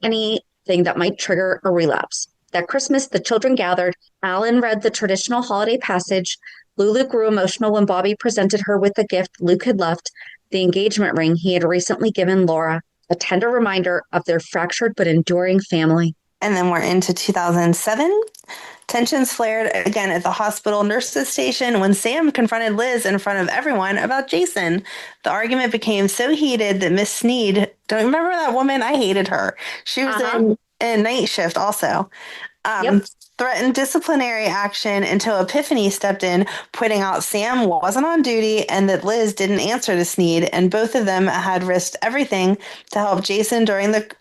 anything that might trigger a relapse. That Christmas, the children gathered. Alan read the traditional holiday passage. Lulu grew emotional when Bobbie presented her with the gift Luke had left, the engagement ring he had recently given Laura, a tender reminder of their fractured but enduring family. And then we're into 2007. Tensions flared again at the hospital nurses station when Sam confronted Liz in front of everyone about Jason. The argument became so heated that Miss Sneed, don't you remember that woman? I hated her. She was in night shift also. Yep. Threatened disciplinary action until Epiphany stepped in, pointing out Sam wasn't on duty and that Liz didn't answer to Sneed, and both of them had risked everything to help Jason during the...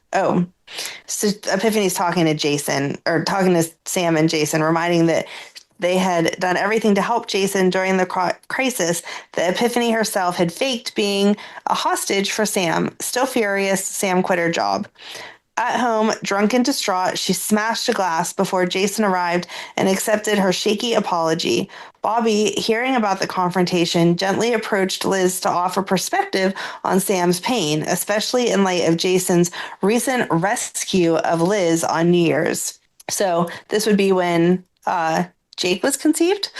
So Epiphany's talking to Jason, or talking to Sam and Jason, reminding that they had done everything to help Jason during the crisis, that Epiphany herself had faked being a hostage for Sam. Still furious, Sam quit her job. At home, drunk and distraught, she smashed a glass before Jason arrived and accepted her shaky apology. Bobbie, hearing about the confrontation, gently approached Liz to offer perspective on Sam's pain, especially in light of Jason's recent rescue of Liz on New Year's. So this would be when Jake was conceived.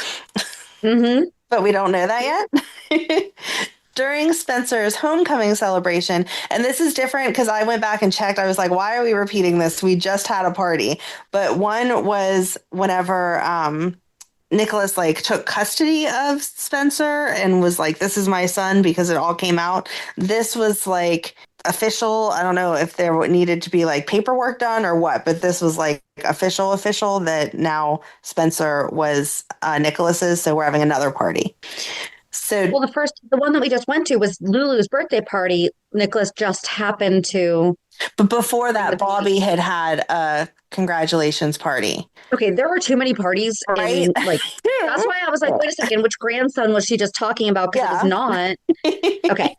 Mm-hmm. But we don't know that yet. During Spencer's homecoming celebration, and this is different because I went back and checked. I was like, why are we repeating this? We just had a party. But one was whenever Nicholas like took custody of Spencer and was like, this is my son, because it all came out. This was like official. I don't know if there needed to be like paperwork done or what, but this was like official that now Spencer was Nicholas's. So we're having another party. So, well, the one that we just went to was Lulu's birthday party. Nicholas just happened to. But before that, Bobbie had a congratulations party. Okay, there were too many parties. Right? Like, that's why I was like, wait a second, which grandson was she just talking about? Because it was not. Okay.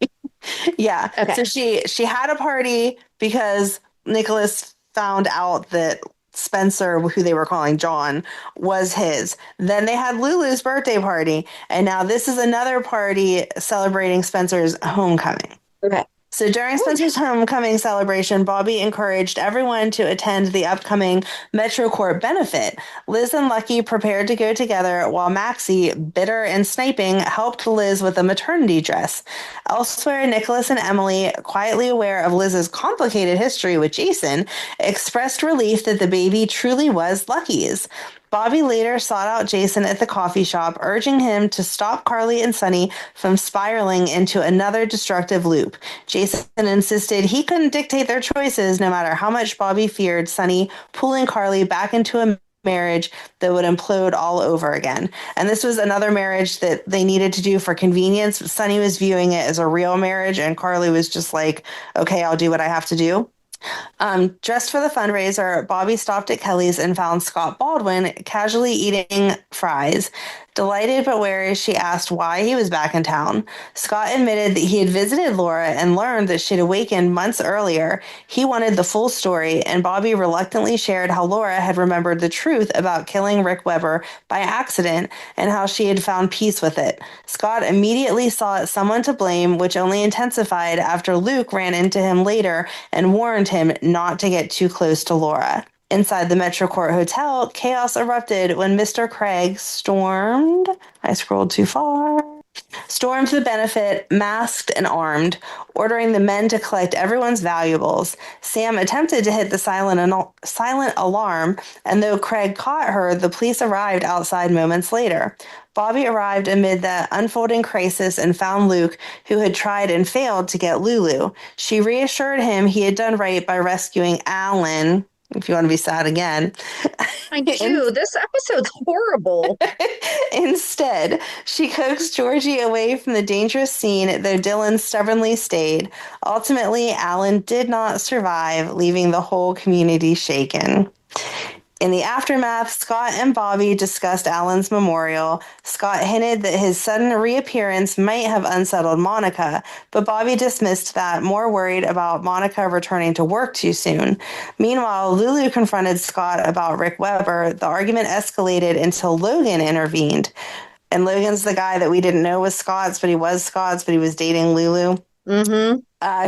Yeah. Okay. So she had a party because Nicholas found out that Spencer, who they were calling John, was his. Then they had Lulu's birthday party, and now this is another party celebrating Spencer's homecoming. Okay. So during Spencer's homecoming celebration, Bobbie encouraged everyone to attend the upcoming MetroCorp benefit. Liz and Lucky prepared to go together, while Maxie, bitter and sniping, helped Liz with a maternity dress. Elsewhere, Nicholas and Emily, quietly aware of Liz's complicated history with Jason, expressed relief that the baby truly was Lucky's. Bobbie later sought out Jason at the coffee shop, urging him to stop Carly and Sonny from spiraling into another destructive loop. Jason insisted he couldn't dictate their choices, no matter how much Bobbie feared Sonny pulling Carly back into a marriage that would implode all over again. And this was another marriage that they needed to do for convenience. Sonny was viewing it as a real marriage, and Carly was just like, okay, I'll do what I have to do. Dressed for the fundraiser, Bobbie stopped at Kelly's and found Scott Baldwin casually eating fries. Delighted but wary, she asked why he was back in town. Scott admitted that he had visited Laura and learned that she'd awakened months earlier. He wanted the full story, and Bobbie reluctantly shared how Laura had remembered the truth about killing Rick Weber by accident and how she had found peace with it. Scott immediately sought someone to blame, which only intensified after Luke ran into him later and warned him not to get too close to Laura. Inside the Metrocourt Hotel, chaos erupted when Mr. Craig stormed. I scrolled too far. Stormed the benefit, masked and armed, ordering the men to collect everyone's valuables. Sam attempted to hit the silent alarm, and though Craig caught her, the police arrived outside moments later. Bobbie arrived amid the unfolding crisis and found Luke, who had tried and failed to get Lulu. She reassured him he had done right by rescuing Alan. If you want to be sad again. I do. This episode's horrible. Instead, she coaxed Georgie away from the dangerous scene, though Dylan stubbornly stayed. Ultimately, Alan did not survive, leaving the whole community shaken. In the aftermath, Scott and Bobbie discussed Alan's memorial. Scott hinted that his sudden reappearance might have unsettled Monica, but Bobbie dismissed that, more worried about Monica returning to work too soon. Meanwhile, Lulu confronted Scott about Rick Weber. The argument escalated until Logan intervened. And Logan's the guy that we didn't know was Scott's, but he was Scott's, but he was dating Lulu. Mm-hmm.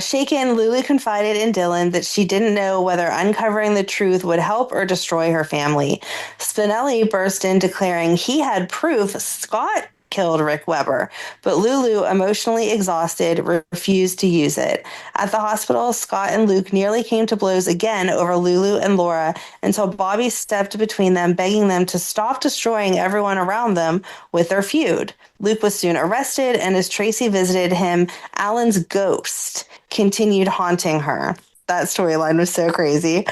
Shaken, Lulu confided in Dylan that she didn't know whether uncovering the truth would help or destroy her family. Spinelli burst in declaring he had proof Scott killed Rick Weber, but Lulu, emotionally exhausted, refused to use it. At the hospital, Scott and Luke nearly came to blows again over Lulu and Laura until Bobbie stepped between them, begging them to stop destroying everyone around them with their feud. Luke was soon arrested, and as Tracy visited him, Alan's ghost continued haunting her. That storyline was so crazy.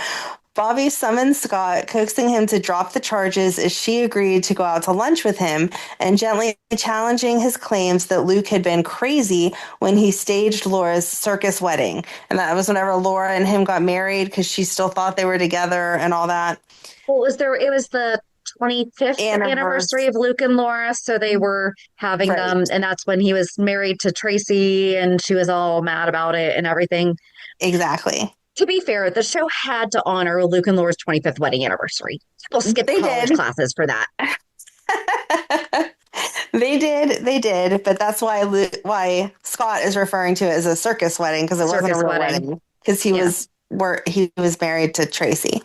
Bobbie summoned Scott, coaxing him to drop the charges as she agreed to go out to lunch with him and gently challenging his claims that Luke had been crazy when he staged Laura's circus wedding. And that was whenever Laura and him got married because she still thought they were together and all that. Well, it was the 25th anniversary of Luke and Laura, so they were having them, and that's when he was married to Tracy, and she was all mad about it and everything. Exactly. To be fair, the show had to honor Luke and Laura's 25th wedding anniversary. People skipped college classes for that. They did, but that's why Scott is referring to it as a circus wedding, because it wasn't a real wedding, because he was married to Tracy.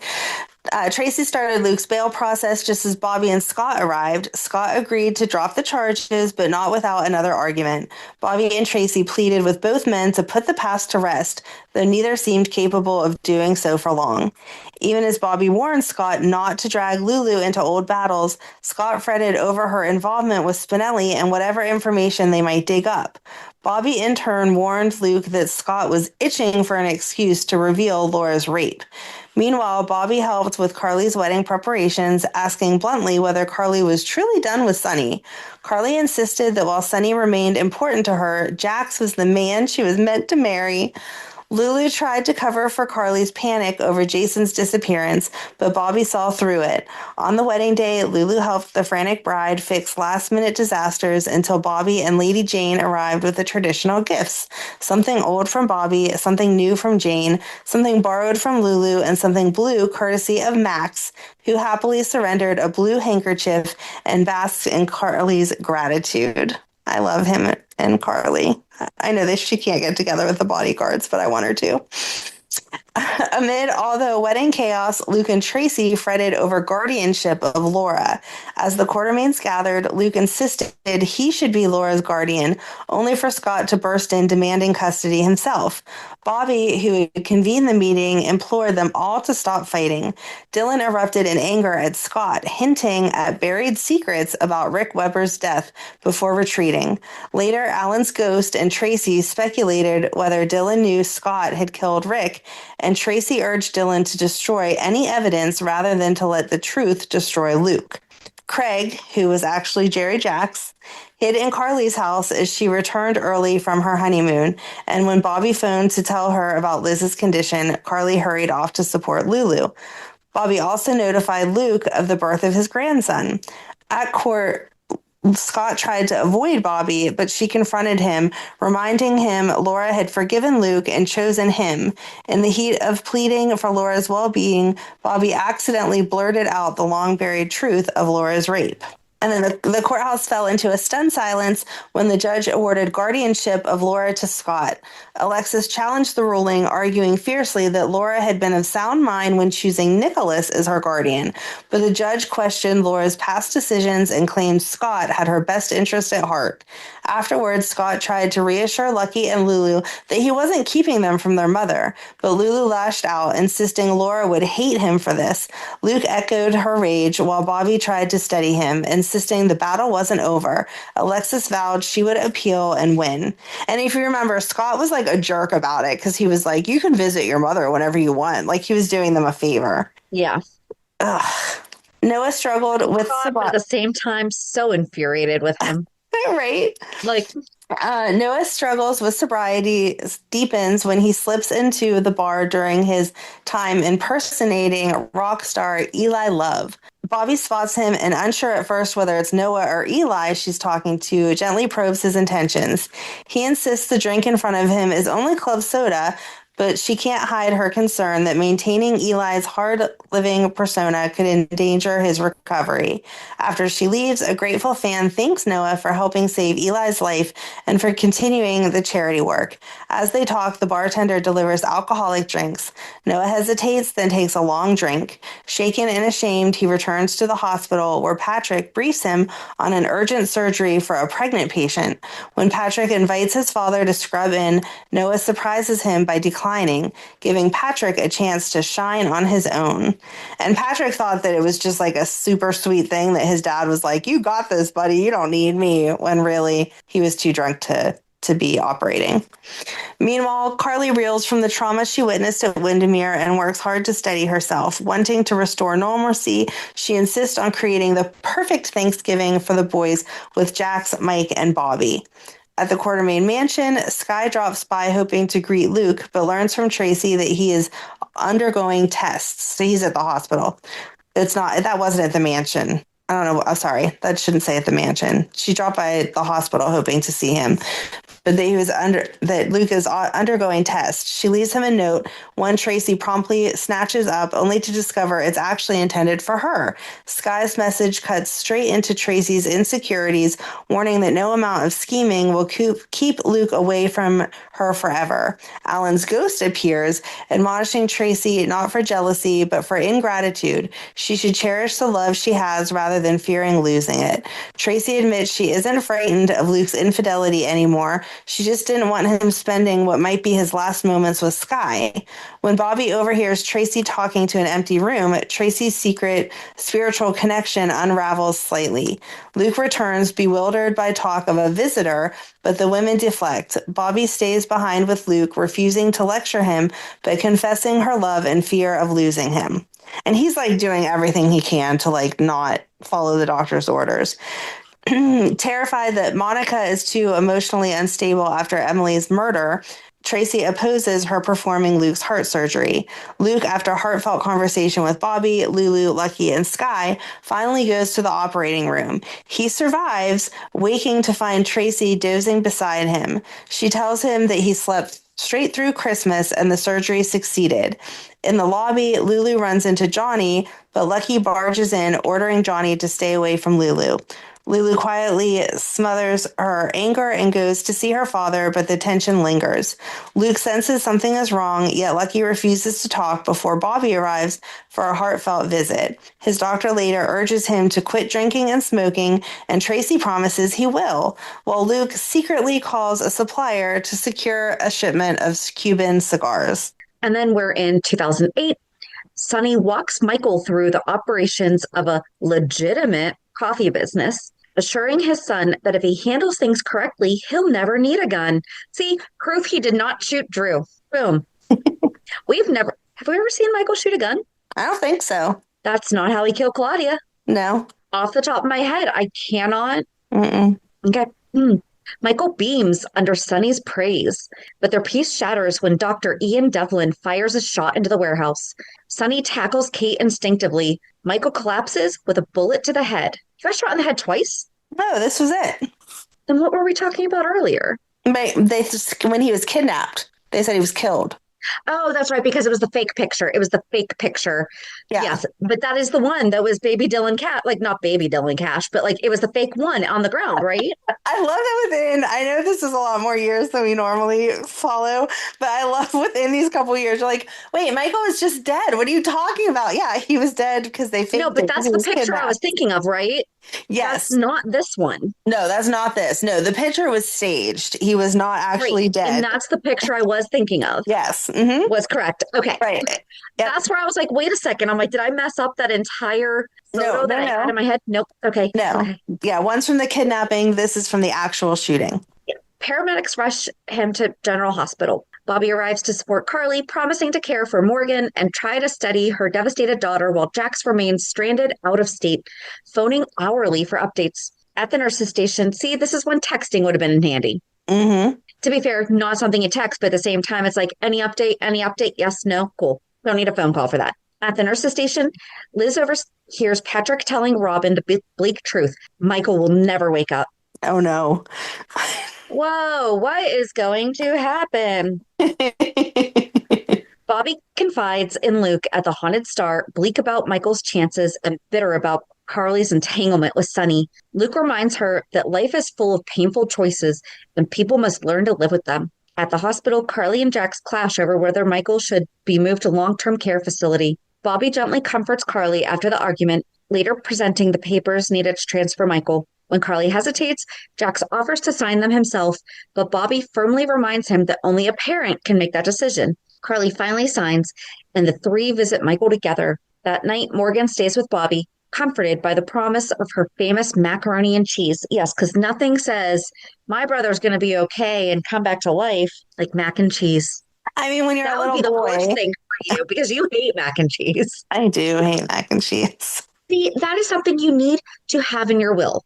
Tracy started Luke's bail process just as Bobbie and Scott arrived. Scott agreed to drop the charges, but not without another argument. Bobbie and Tracy pleaded with both men to put the past to rest, though neither seemed capable of doing so for long. Even as Bobbie warned Scott not to drag Lulu into old battles, Scott fretted over her involvement with Spinelli and whatever information they might dig up. Bobbie in turn warned Luke that Scott was itching for an excuse to reveal Laura's rape. Meanwhile, Bobbie helped with Carly's wedding preparations, asking bluntly whether Carly was truly done with Sonny. Carly insisted that while Sonny remained important to her, Jax was the man she was meant to marry. Lulu tried to cover for Carly's panic over Jason's disappearance, but Bobbie saw through it. On the wedding day, Lulu helped the frantic bride fix last-minute disasters until Bobbie and Lady Jane arrived with the traditional gifts. Something old from Bobbie, something new from Jane, something borrowed from Lulu, and something blue courtesy of Max, who happily surrendered a blue handkerchief and basks in Carly's gratitude. I love him and Carly. I know that she can't get together with the bodyguards, but I want her to. Amid all the wedding chaos, Luke and Tracy fretted over guardianship of Laura. As the Quartermaines gathered, Luke insisted he should be Laura's guardian, only for Scott to burst in demanding custody himself. Bobbie, who had convened the meeting, implored them all to stop fighting. Dylan erupted in anger at Scott, hinting at buried secrets about Rick Weber's death before retreating. Later, Alan's ghost and Tracy speculated whether Dylan knew Scott had killed Rick, and Tracy urged Dylan to destroy any evidence rather than to let the truth destroy Luke. Craig, who was actually Jerry Jax, hid in Carly's house as she returned early from her honeymoon, and when Bobbie phoned to tell her about Liz's condition, Carly hurried off to support Lulu. Bobbie also notified Luke of the birth of his grandson. At court, Scott tried to avoid Bobbie, but she confronted him, reminding him Laura had forgiven Luke and chosen him. In the heat of pleading for Laura's well-being, Bobbie accidentally blurted out the long-buried truth of Laura's rape. And then the courthouse fell into a stunned silence when the judge awarded guardianship of Laura to Scott. Alexis challenged the ruling, arguing fiercely that Laura had been of sound mind when choosing Nicholas as her guardian. But the judge questioned Laura's past decisions and claimed Scott had her best interest at heart. Afterwards, Scott tried to reassure Lucky and Lulu that he wasn't keeping them from their mother, but Lulu lashed out, insisting Laura would hate him for this. Luke echoed her rage while Bobbie tried to steady him, insisting the battle wasn't over. Alexis vowed she would appeal and win. And if you remember, Scott was like a jerk about it because he was like, you can visit your mother whenever you want. Like he was doing them a favor. Yeah. Ugh. Noah struggled with but at the same time, so infuriated with him. Right? Like, Noah struggles with sobriety deepens when he slips into the bar during his time impersonating rock star Eli Love. Bobbie spots him and, unsure at first whether it's Noah or Eli she's talking to, gently probes his intentions. He insists the drink in front of him is only club soda, but she can't hide her concern that maintaining Eli's hard-living persona could endanger his recovery. After she leaves, a grateful fan thanks Noah for helping save Eli's life and for continuing the charity work. As they talk, the bartender delivers alcoholic drinks. Noah hesitates, then takes a long drink. Shaken and ashamed, he returns to the hospital where Patrick briefs him on an urgent surgery for a pregnant patient. When Patrick invites his father to scrub in, Noah surprises him by declining, giving Patrick a chance to shine on his own. And Patrick thought that it was just like a super sweet thing that his dad was like, you got this, buddy, you don't need me, when really he was too drunk to be operating. Meanwhile, Carly reels from the trauma she witnessed at Windermere and works hard to steady herself. Wanting to restore normalcy, she insists on creating the perfect Thanksgiving for the boys with Jax, Mike, and Bobbie. At the Quartermaine mansion, Skye drops by hoping to greet Luke, but learns from Tracy that he is undergoing tests. So he's at the hospital. That wasn't at the mansion. I don't know. I'm sorry. That shouldn't say at the mansion. She dropped by the hospital hoping to see him, but that Luke is undergoing tests. She leaves him a note, one Tracy promptly snatches up, only to discover it's actually intended for her. Skye's message cuts straight into Tracy's insecurities, warning that no amount of scheming will keep Luke away from her forever. Alan's ghost appears, admonishing Tracy not for jealousy, but for ingratitude. She should cherish the love she has rather than fearing losing it. Tracy admits she isn't frightened of Luke's infidelity anymore. She just didn't want him spending what might be his last moments with Skye. When Bobbie overhears Tracy talking to an empty room, Tracy's secret spiritual connection unravels slightly. Luke returns, bewildered by talk of a visitor, but the women deflect. Bobbie stays behind with Luke, refusing to lecture him, but confessing her love and fear of losing him. And he's like doing everything he can to like not follow the doctor's orders. Terrified that Monica is too emotionally unstable after Emily's murder, Tracy opposes her performing Luke's heart surgery. Luke, after a heartfelt conversation with Bobbie, Lulu, Lucky, and Skye, finally goes to the operating room. He survives, waking to find Tracy dozing beside him. She tells him that he slept straight through Christmas and the surgery succeeded. In the lobby, Lulu runs into Johnny, but Lucky barges in, ordering Johnny to stay away from Lulu. Lulu quietly smothers her anger and goes to see her father, but the tension lingers. Luke senses something is wrong, yet Lucky refuses to talk before Bobbie arrives for a heartfelt visit. His doctor later urges him to quit drinking and smoking, and Tracy promises he will, while Luke secretly calls a supplier to secure a shipment of Cuban cigars. And then we're in 2008. Sonny walks Michael through the operations of a legitimate coffee business, assuring his son that if he handles things correctly, he'll never need a gun. See, proof he did not shoot Drew. Boom. Have we ever seen Michael shoot a gun? I don't think so. That's not how he killed Claudia. No. Off the top of my head, I cannot. Mm-mm. Okay. Michael beams under Sonny's praise, but their peace shatters when Dr. Ian Devlin fires a shot into the warehouse. Sonny tackles Kate instinctively. Michael collapses with a bullet to the head. He got shot in the head twice? No, this was it. Then what were we talking about earlier? When he was kidnapped, they said he was killed. Oh, that's right, because it was the fake picture. It was the fake picture. Yeah. Yes, but that is the one that was baby Dylan Cat, like not baby Dylan Cash, but like it was the fake one on the ground, right? I love that within, I know this is a lot more years than we normally follow, but I love within these couple years, you're like, wait, Michael was just dead. What are you talking about? Yeah, he was dead because they No, faked but it because that's he the was picture I was kidnapped. thinking of, right? That's Yes. not this one. No, that's not this. No, the picture was staged. He was not Right. actually And dead. that's the picture I was thinking of. Yes. Hmm. Was correct. Okay. Right. Yep. That's where I was like, wait a second. I'm like, did I mess up that entire No, photo that no, I had in no, my head? Nope. Okay. no. Okay. Yeah, one's from the kidnapping. This is from the actual shooting. Paramedics rush him to General Hospital. Bobbie arrives to support Carly, promising to care for Morgan and try to steady her devastated daughter while Jax remains stranded out of state, phoning hourly for updates. At the nurse's station, see, this is when texting would have been handy. Hmm. To be fair, not something you text, but at the same time, it's like any update, yes, no, cool. Don't need a phone call for that. At the nurse's station, Liz overhears Patrick telling Robin the bleak truth. Michael will never wake up. Oh no. Whoa, what is going to happen? Bobbie confides in Luke at the Haunted Star, bleak about Michael's chances and bitter about Carly's entanglement with Sonny. Luke reminds her that life is full of painful choices and people must learn to live with them. At the hospital, Carly and Jax clash over whether Michael should be moved to a long-term care facility. Bobbie gently comforts Carly after the argument, later presenting the papers needed to transfer Michael. When Carly hesitates, Jax offers to sign them himself, but Bobbie firmly reminds him that only a parent can make that decision. Carly finally signs, and the three visit Michael together. That night, Morgan stays with Bobbie, comforted by the promise of her famous macaroni and cheese. Yes, because nothing says, my brother's going to be okay and come back to life like mac and cheese. I mean, when you're That a would little be the worst boy, thing for you because you hate mac and cheese. I do hate mac and cheese. See, that is something you need to have in your will.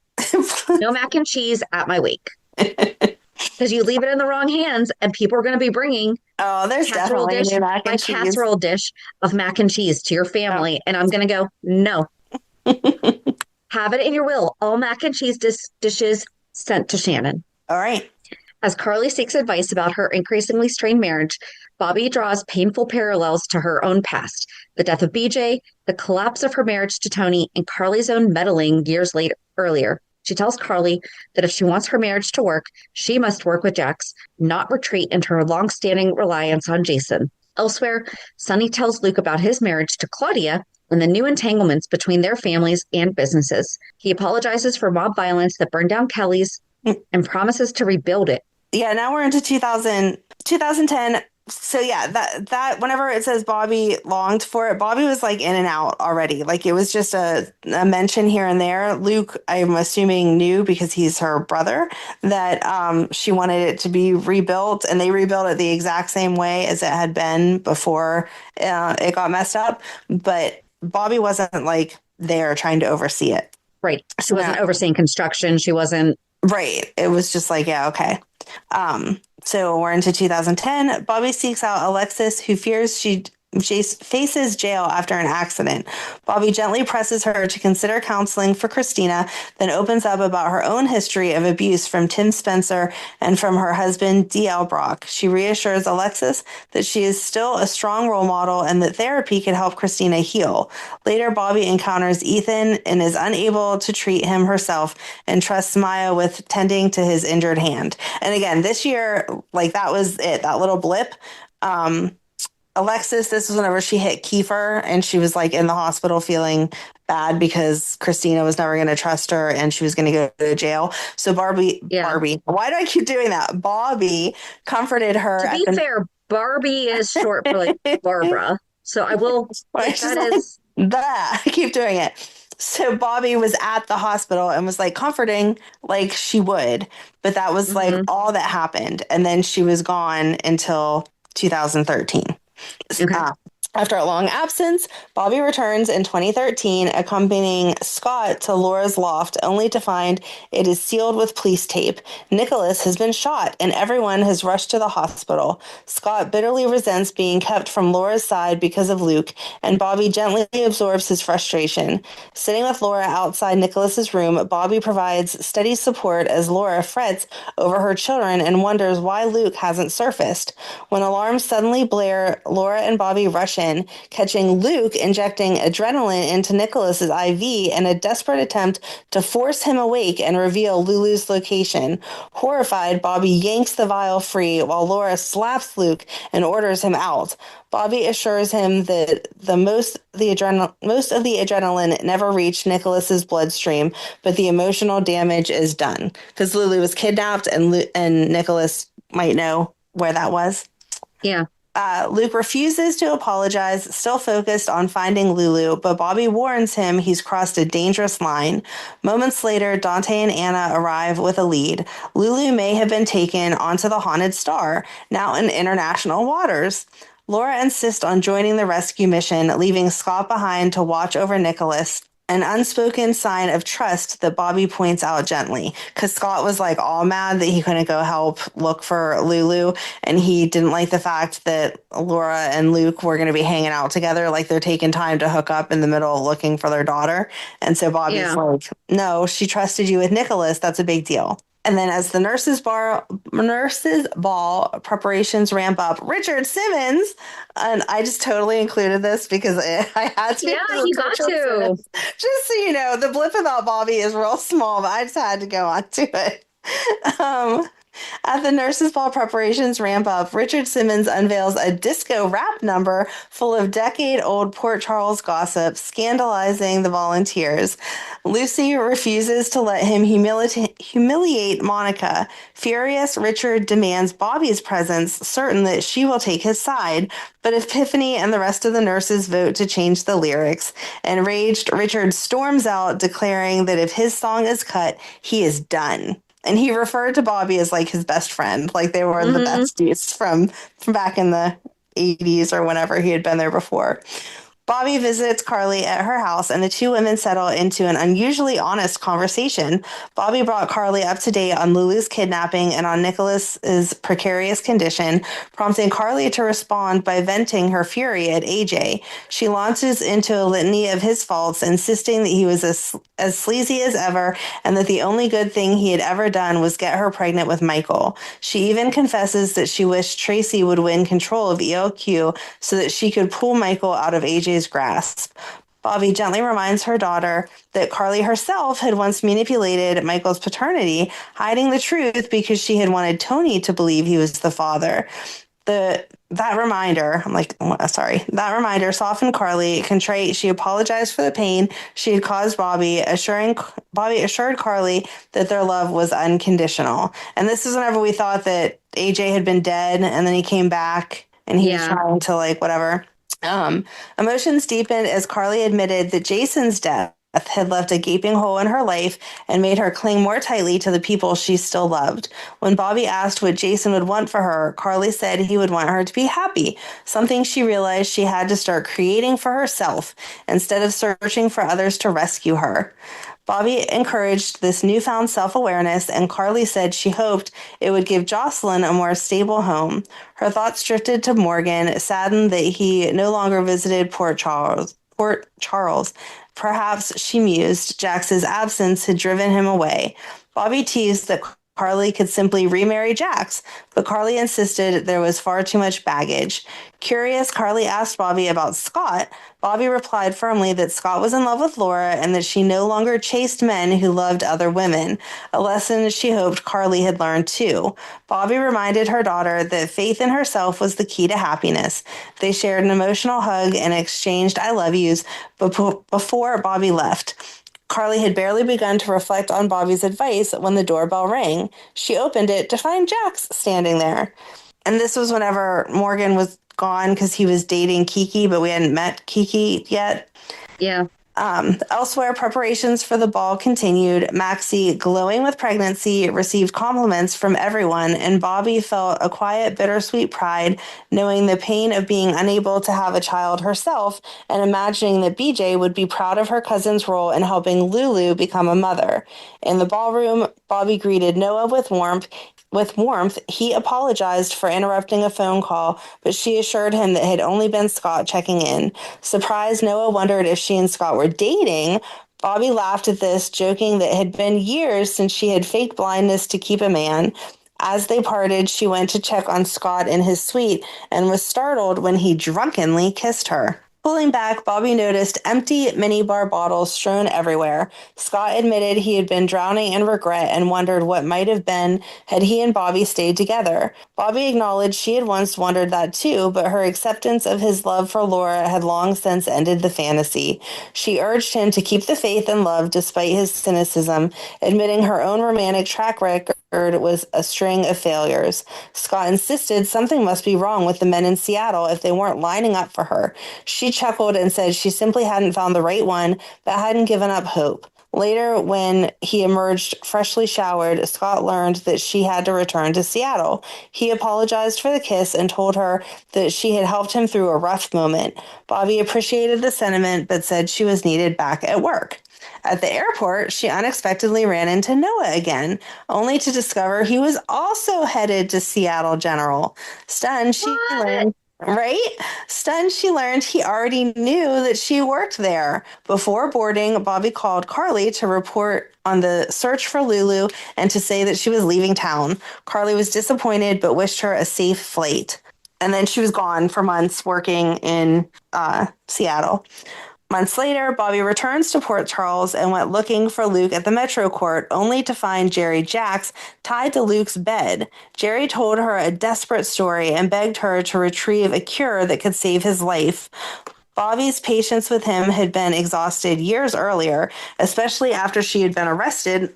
No mac and cheese at my wake. Because you leave it in the wrong hands and people are going to be bringing Oh, there's definitely new mac and cheese. casserole dish of mac and cheese to your family. Oh. And I'm going to go, no. Have it in your will. All mac and cheese dishes sent to Shannon. All right. As Carly seeks advice about her increasingly strained marriage, Bobbie draws painful parallels to her own past: the death of BJ, the collapse of her marriage to Tony, and Carly's own meddling years earlier. She tells Carly that if she wants her marriage to work, she must work with Jax, not retreat into her long-standing reliance on Jason. Elsewhere, Sonny tells Luke about his marriage to Claudia and the new entanglements between their families and businesses. He apologizes for mob violence that burned down Kelly's and promises to rebuild it. Yeah, now we're into 2010. So yeah, that whenever it says Bobbie longed for it, Bobbie was like in and out already. Like it was just a mention here and there. Luke, I'm assuming, knew because he's her brother that she wanted it to be rebuilt, and they rebuilt it the exact same way as it had been before it got messed up. But Bobbie wasn't like there trying to oversee it. Right. She wasn't overseeing construction. She wasn't. Right. It was just like, yeah, okay. So we're into 2010. Bobbie seeks out Alexis, who fears she faces jail after an accident. Bobbie gently presses her to consider counseling for Christina, then opens up about her own history of abuse from Tim Spencer and from her husband, D.L. Brock. She reassures Alexis that she is still a strong role model and that therapy can help Christina heal. Later, Bobbie encounters Ethan and is unable to treat him herself and trusts Maya with tending to his injured hand. And again, this year, like that was it, that little blip. Alexis, this was whenever she hit Kiefer and she was like in the hospital feeling bad because Christina was never going to trust her and she was going to go to jail. So Bobbie, why do I keep doing that? Bobbie comforted her. To be fair, Barbie is short for like Barbara. So I will. I keep doing it. So Bobbie was at the hospital and was like comforting like she would, but that was like all that happened. And then she was gone until 2013. Okay. After a long absence, Bobbie returns in 2013, accompanying Scott to Laura's loft, only to find it is sealed with police tape. Nicholas has been shot, and everyone has rushed to the hospital. Scott bitterly resents being kept from Laura's side because of Luke, and Bobbie gently absorbs his frustration. Sitting with Laura outside Nicholas's room, Bobbie provides steady support as Laura frets over her children and wonders why Luke hasn't surfaced. When alarms suddenly blare, Laura and Bobbie rush in, catching Luke injecting adrenaline into Nicholas's IV in a desperate attempt to force him awake and reveal Lulu's location. Horrified, Bobbie yanks the vial free while Laura slaps Luke and orders him out. Bobbie assures him that most of the adrenaline never reached Nicholas's bloodstream, but the emotional damage is done because Lulu was kidnapped, and Nicholas might know where that was. Yeah. Luke refuses to apologize, still focused on finding Lulu, but Bobbie warns him he's crossed a dangerous line. Moments later, Dante and Anna arrive with a lead. Lulu may have been taken onto the Haunted Star, now in international waters. Laura insists on joining the rescue mission, leaving Scott behind to watch over Nicholas. An unspoken sign of trust that Bobbie points out gently, because Scott was like all mad that he couldn't go help look for Lulu, and he didn't like the fact that Laura and Luke were going to be hanging out together, like they're taking time to hook up in the middle of looking for their daughter. And so Bobbie's like, no, she trusted you with Nicholas. That's a big deal. And then as the nurses' ball preparations ramp up, Richard Simmons, and I just totally included this because I had to. Yeah, you got to. Just so you know, the blip about Bobbie is real small, but I just had to go on to it. At the nurses' ball preparations ramp up, Richard Simmons unveils a disco rap number full of decade-old Port Charles gossip, scandalizing the volunteers. Lucy refuses to let him humiliate Monica. Furious, Richard demands Bobbie's presence, certain that she will take his side. But Epiphany and the rest of the nurses vote to change the lyrics. Enraged, Richard storms out, declaring that if his song is cut, he is done. And he referred to Bobbie as like his best friend, like they were the besties from back in the 80s or whenever he had been there before. Bobbie visits Carly at her house, and the two women settle into an unusually honest conversation. Bobbie brought Carly up to date on Lulu's kidnapping and on Nicholas's precarious condition, prompting Carly to respond by venting her fury at AJ. She launches into a litany of his faults, insisting that he was as sleazy as ever and that the only good thing he had ever done was get her pregnant with Michael. She even confesses that she wished Tracy would win control of ELQ so that she could pull Michael out of AJ's grasp. Bobbie gently reminds her daughter that Carly herself had once manipulated Michael's paternity, hiding the truth because she had wanted Tony to believe he was the father. That reminder softened Carly. Contrite, she apologized for the pain she had caused Bobbie, assured Carly that their love was unconditional. And this is whenever we thought that AJ had been dead, and then he came back, and he was trying to, like, whatever. Emotions deepened as Carly admitted that Jason's death had left a gaping hole in her life and made her cling more tightly to the people she still loved. When Bobbie asked what Jason would want for her, Carly said he would want her to be happy, something she realized she had to start creating for herself instead of searching for others to rescue her. Bobbie encouraged this newfound self-awareness, and Carly said she hoped it would give Jocelyn a more stable home. Her thoughts drifted to Morgan, saddened that he no longer visited Port Charles. Perhaps, she mused, Jax's absence had driven him away. Bobbie teased that Carly could simply remarry Jax, but Carly insisted there was far too much baggage. Curious, Carly asked Bobbie about Scott. Bobbie replied firmly that Scott was in love with Laura and that she no longer chased men who loved other women, a lesson she hoped Carly had learned too. Bobbie reminded her daughter that faith in herself was the key to happiness. They shared an emotional hug and exchanged I love yous before Bobbie left. Carly had barely begun to reflect on Bobbie's advice when the doorbell rang. She opened it to find Jax standing there. And this was whenever Morgan was gone because he was dating Kiki, but we hadn't met Kiki yet. Yeah. Elsewhere, preparations for the ball continued. Maxie, glowing with pregnancy, received compliments from everyone, and Bobbie felt a quiet, bittersweet pride knowing the pain of being unable to have a child herself and imagining that BJ would be proud of her cousin's role in helping Lulu become a mother. In the ballroom, Bobbie greeted Noah with warmth. He apologized for interrupting a phone call, but she assured him that it had only been Scott checking in. Surprised, Noah wondered if she and Scott were dating. Bobbie laughed at this, joking that it had been years since she had faked blindness to keep a man. As they parted, she went to check on Scott in his suite and was startled when he drunkenly kissed her. Pulling back, Bobbie noticed empty minibar bottles strewn everywhere. Scott admitted he had been drowning in regret and wondered what might have been had he and Bobbie stayed together. Bobbie acknowledged she had once wondered that too, but her acceptance of his love for Laura had long since ended the fantasy. She urged him to keep the faith and love despite his cynicism, admitting her own romantic track record was a string of failures. Scott insisted something must be wrong with the men in Seattle if they weren't lining up for her. She chuckled and said she simply hadn't found the right one, but hadn't given up hope. Later, when he emerged freshly showered, Scott learned that she had to return to Seattle. He apologized for the kiss and told her that she had helped him through a rough moment. Bobbie appreciated the sentiment, but said she was needed back at work. At the airport, she unexpectedly ran into Noah again, only to discover he was also headed to Seattle General. Stunned, she learned Right? Stunned, she learned he already knew that she worked there. Before boarding, Bobbie called Carly to report on the search for Lulu and to say that she was leaving town. Carly was disappointed but wished her a safe flight. And then she was gone for months working in Seattle. Months later, Bobbie returns to Port Charles and went looking for Luke at the Metro Court, only to find Jerry Jacks tied to Luke's bed. Jerry told her a desperate story and begged her to retrieve a cure that could save his life. Bobbie's patience with him had been exhausted years earlier, especially after he had been arrested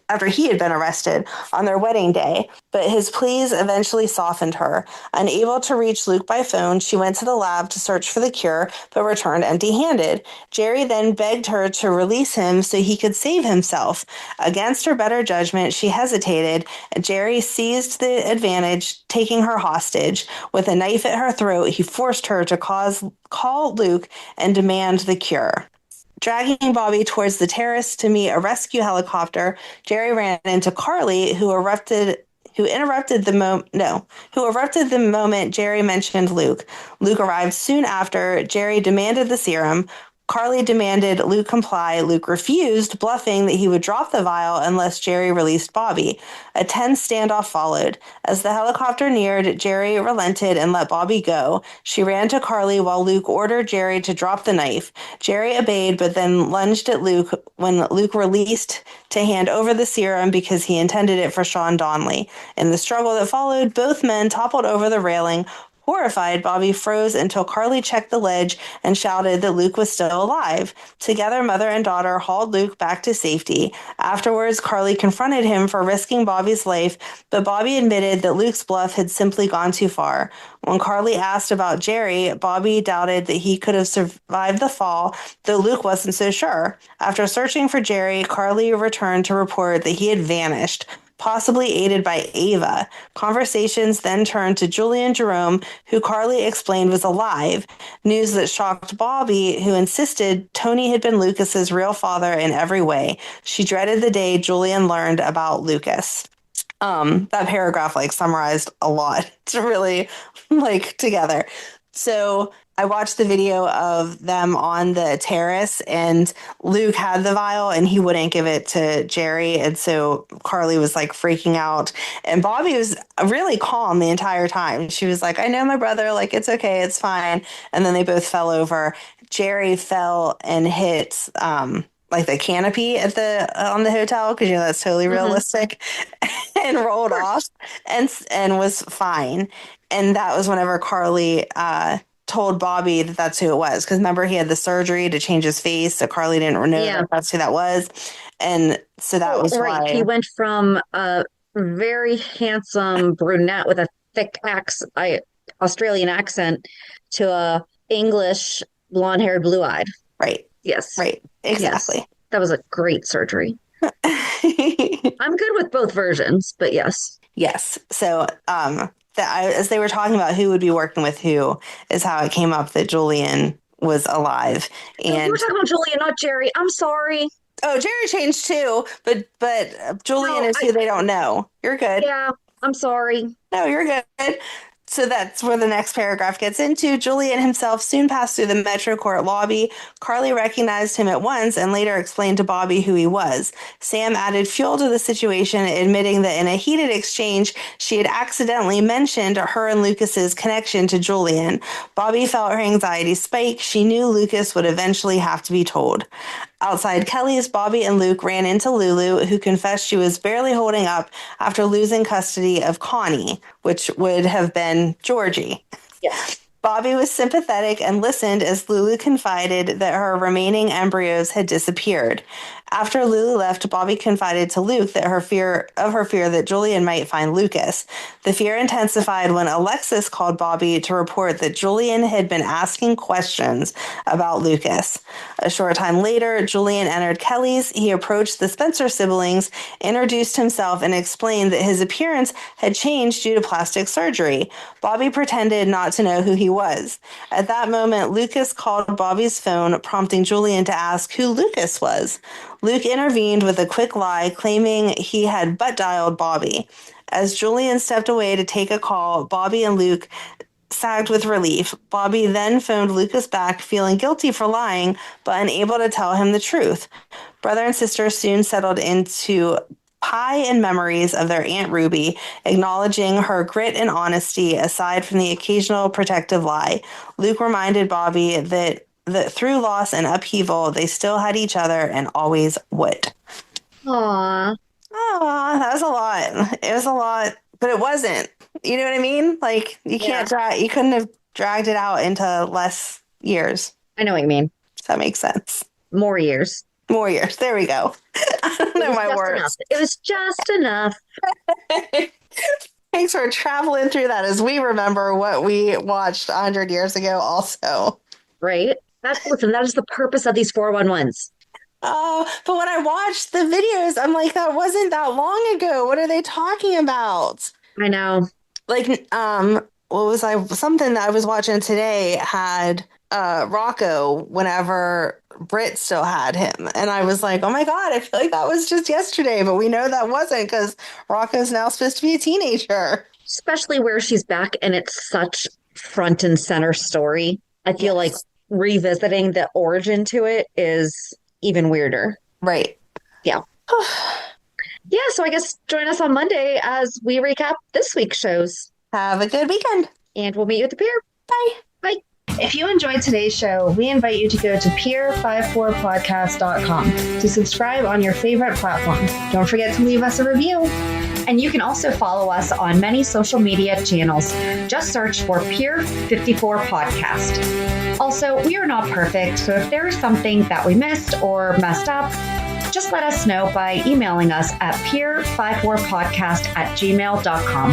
on their wedding day. But his pleas eventually softened her. Unable to reach Luke by phone, she went to the lab to search for the cure, but returned empty-handed. Jerry then begged her to release him so he could save himself. Against her better judgment, she hesitated. Jerry seized the advantage, taking her hostage. With a knife at her throat, he forced her to call Luke and demand the cure. Dragging Bobbie towards the terrace to meet a rescue helicopter, Jerry ran into Carly, who erupted the moment Jerry mentioned Luke. Luke arrived soon after. Jerry demanded the serum. Carly demanded Luke comply. Luke refused, bluffing that he would drop the vial unless Jerry released Bobbie. A tense standoff followed. As the helicopter neared, Jerry relented and let Bobbie go. She ran to Carly while Luke ordered Jerry to drop the knife. Jerry obeyed, but then lunged at Luke when Luke released to hand over the serum because he intended it for Sean Donnelly. In the struggle that followed, both men toppled over the railing. Horrified, Bobbie froze until Carly checked the ledge and shouted that Luke was still alive. Together, mother and daughter hauled Luke back to safety. Afterwards, Carly confronted him for risking Bobbie's life, but Bobbie admitted that Luke's bluff had simply gone too far. When Carly asked about Jerry, Bobbie doubted that he could have survived the fall, though Luke wasn't so sure. After searching for Jerry, Carly returned to report that he had vanished, possibly aided by Ava. Conversations then turned to Julian Jerome, who Carly explained was alive, news that shocked Bobbie, who insisted Tony had been Lucas's real father in every way. She dreaded the day Julian learned about Lucas. That paragraph summarized a lot to really together. So I watched the video of them on the terrace, and Luke had the vial and he wouldn't give it to Jerry. And so Carly was freaking out, and Bobbie was really calm the entire time. She was like, I know my brother, it's okay, it's fine. And then they both fell over. Jerry fell and hit, the canopy at on the hotel, because that's totally realistic, and rolled off and was fine. And that was whenever Carly told Bobbie that that's who it was, because remember he had the surgery to change his face, so Carly didn't know that that's who that was, and so that was right. Why he went from a very handsome brunette with a thick Australian accent to a English blonde-haired, blue-eyed. Right. Yes. Right. Exactly. Yes. That was a great surgery. I'm good with both versions, but yes. Yes. So, as they were talking about who would be working with who, is how it came up that Julian was alive. No, you And were talking about Julian, not Jerry. I'm sorry. oh, Jerry changed too, but Julian is who they don't know. You're good. Yeah, I'm sorry. No, you're good. So that's where the next paragraph gets into. Julian himself soon passed through the Metro Court lobby. Carly recognized him at once and later explained to Bobbie who he was. Sam added fuel to the situation, admitting that in a heated exchange, she had accidentally mentioned her and Lucas's connection to Julian. Bobbie felt her anxiety spike. She knew Lucas would eventually have to be told. Outside Kelly's, Bobbie and Luke ran into Lulu, who confessed she was barely holding up after losing custody of Connie, which would have been Georgie. Yes. Bobbie was sympathetic and listened as Lulu confided that her remaining embryos had disappeared. After Lulu left, Bobbie confided to Luke that her fear that Julian might find Lucas. The fear intensified when Alexis called Bobbie to report that Julian had been asking questions about Lucas. A short time later, Julian entered Kelly's. He approached the Spencer siblings, introduced himself, and explained that his appearance had changed due to plastic surgery. Bobbie pretended not to know who he was. At that moment, Lucas called Bobbie's phone, prompting Julian to ask who Lucas was. Luke intervened with a quick lie, claiming he had butt-dialed Bobbie. As Julian stepped away to take a call, Bobbie and Luke sagged with relief. Bobbie then phoned Lucas back, feeling guilty for lying, but unable to tell him the truth. Brother and sister soon settled into pie and memories of their Aunt Ruby, acknowledging her grit and honesty aside from the occasional protective lie. Luke reminded Bobbie that through loss and upheaval, they still had each other and always would. Aww. Aw, that was a lot. It was a lot, but it wasn't. You know what I mean? Like, you couldn't have dragged it out into less years. I know what you mean. If that makes sense. More years. More years. There we go. I don't know my words. Enough. It was just enough. Thanks for traveling through that as we remember what we watched 100 years ago also. Right? Listen, that is the purpose of these 411s. But when I watched the videos, I'm like, that wasn't that long ago. What are they talking about? I know. Like, something that I was watching today had Rocco whenever Britt still had him. And I was like, oh my God, I feel like that was just yesterday. But we know that wasn't, because Rocco's now supposed to be a teenager. Especially where she's back and it's such front and center story. I feel like revisiting the origin to it is even weirder. Right. Yeah. Yeah, so I guess join us on Monday as we recap this week's shows. Have a good weekend. And we'll meet you at the pier. Bye. Bye. If you enjoyed today's show, we invite you to go to pier54podcast.com to subscribe on your favorite platform. Don't forget to leave us a review. And you can also follow us on many social media channels. Just search for Pier 54 Podcast. Also, we are not perfect, so if there is something that we missed or messed up, just let us know by emailing us at pier54podcast@gmail.com.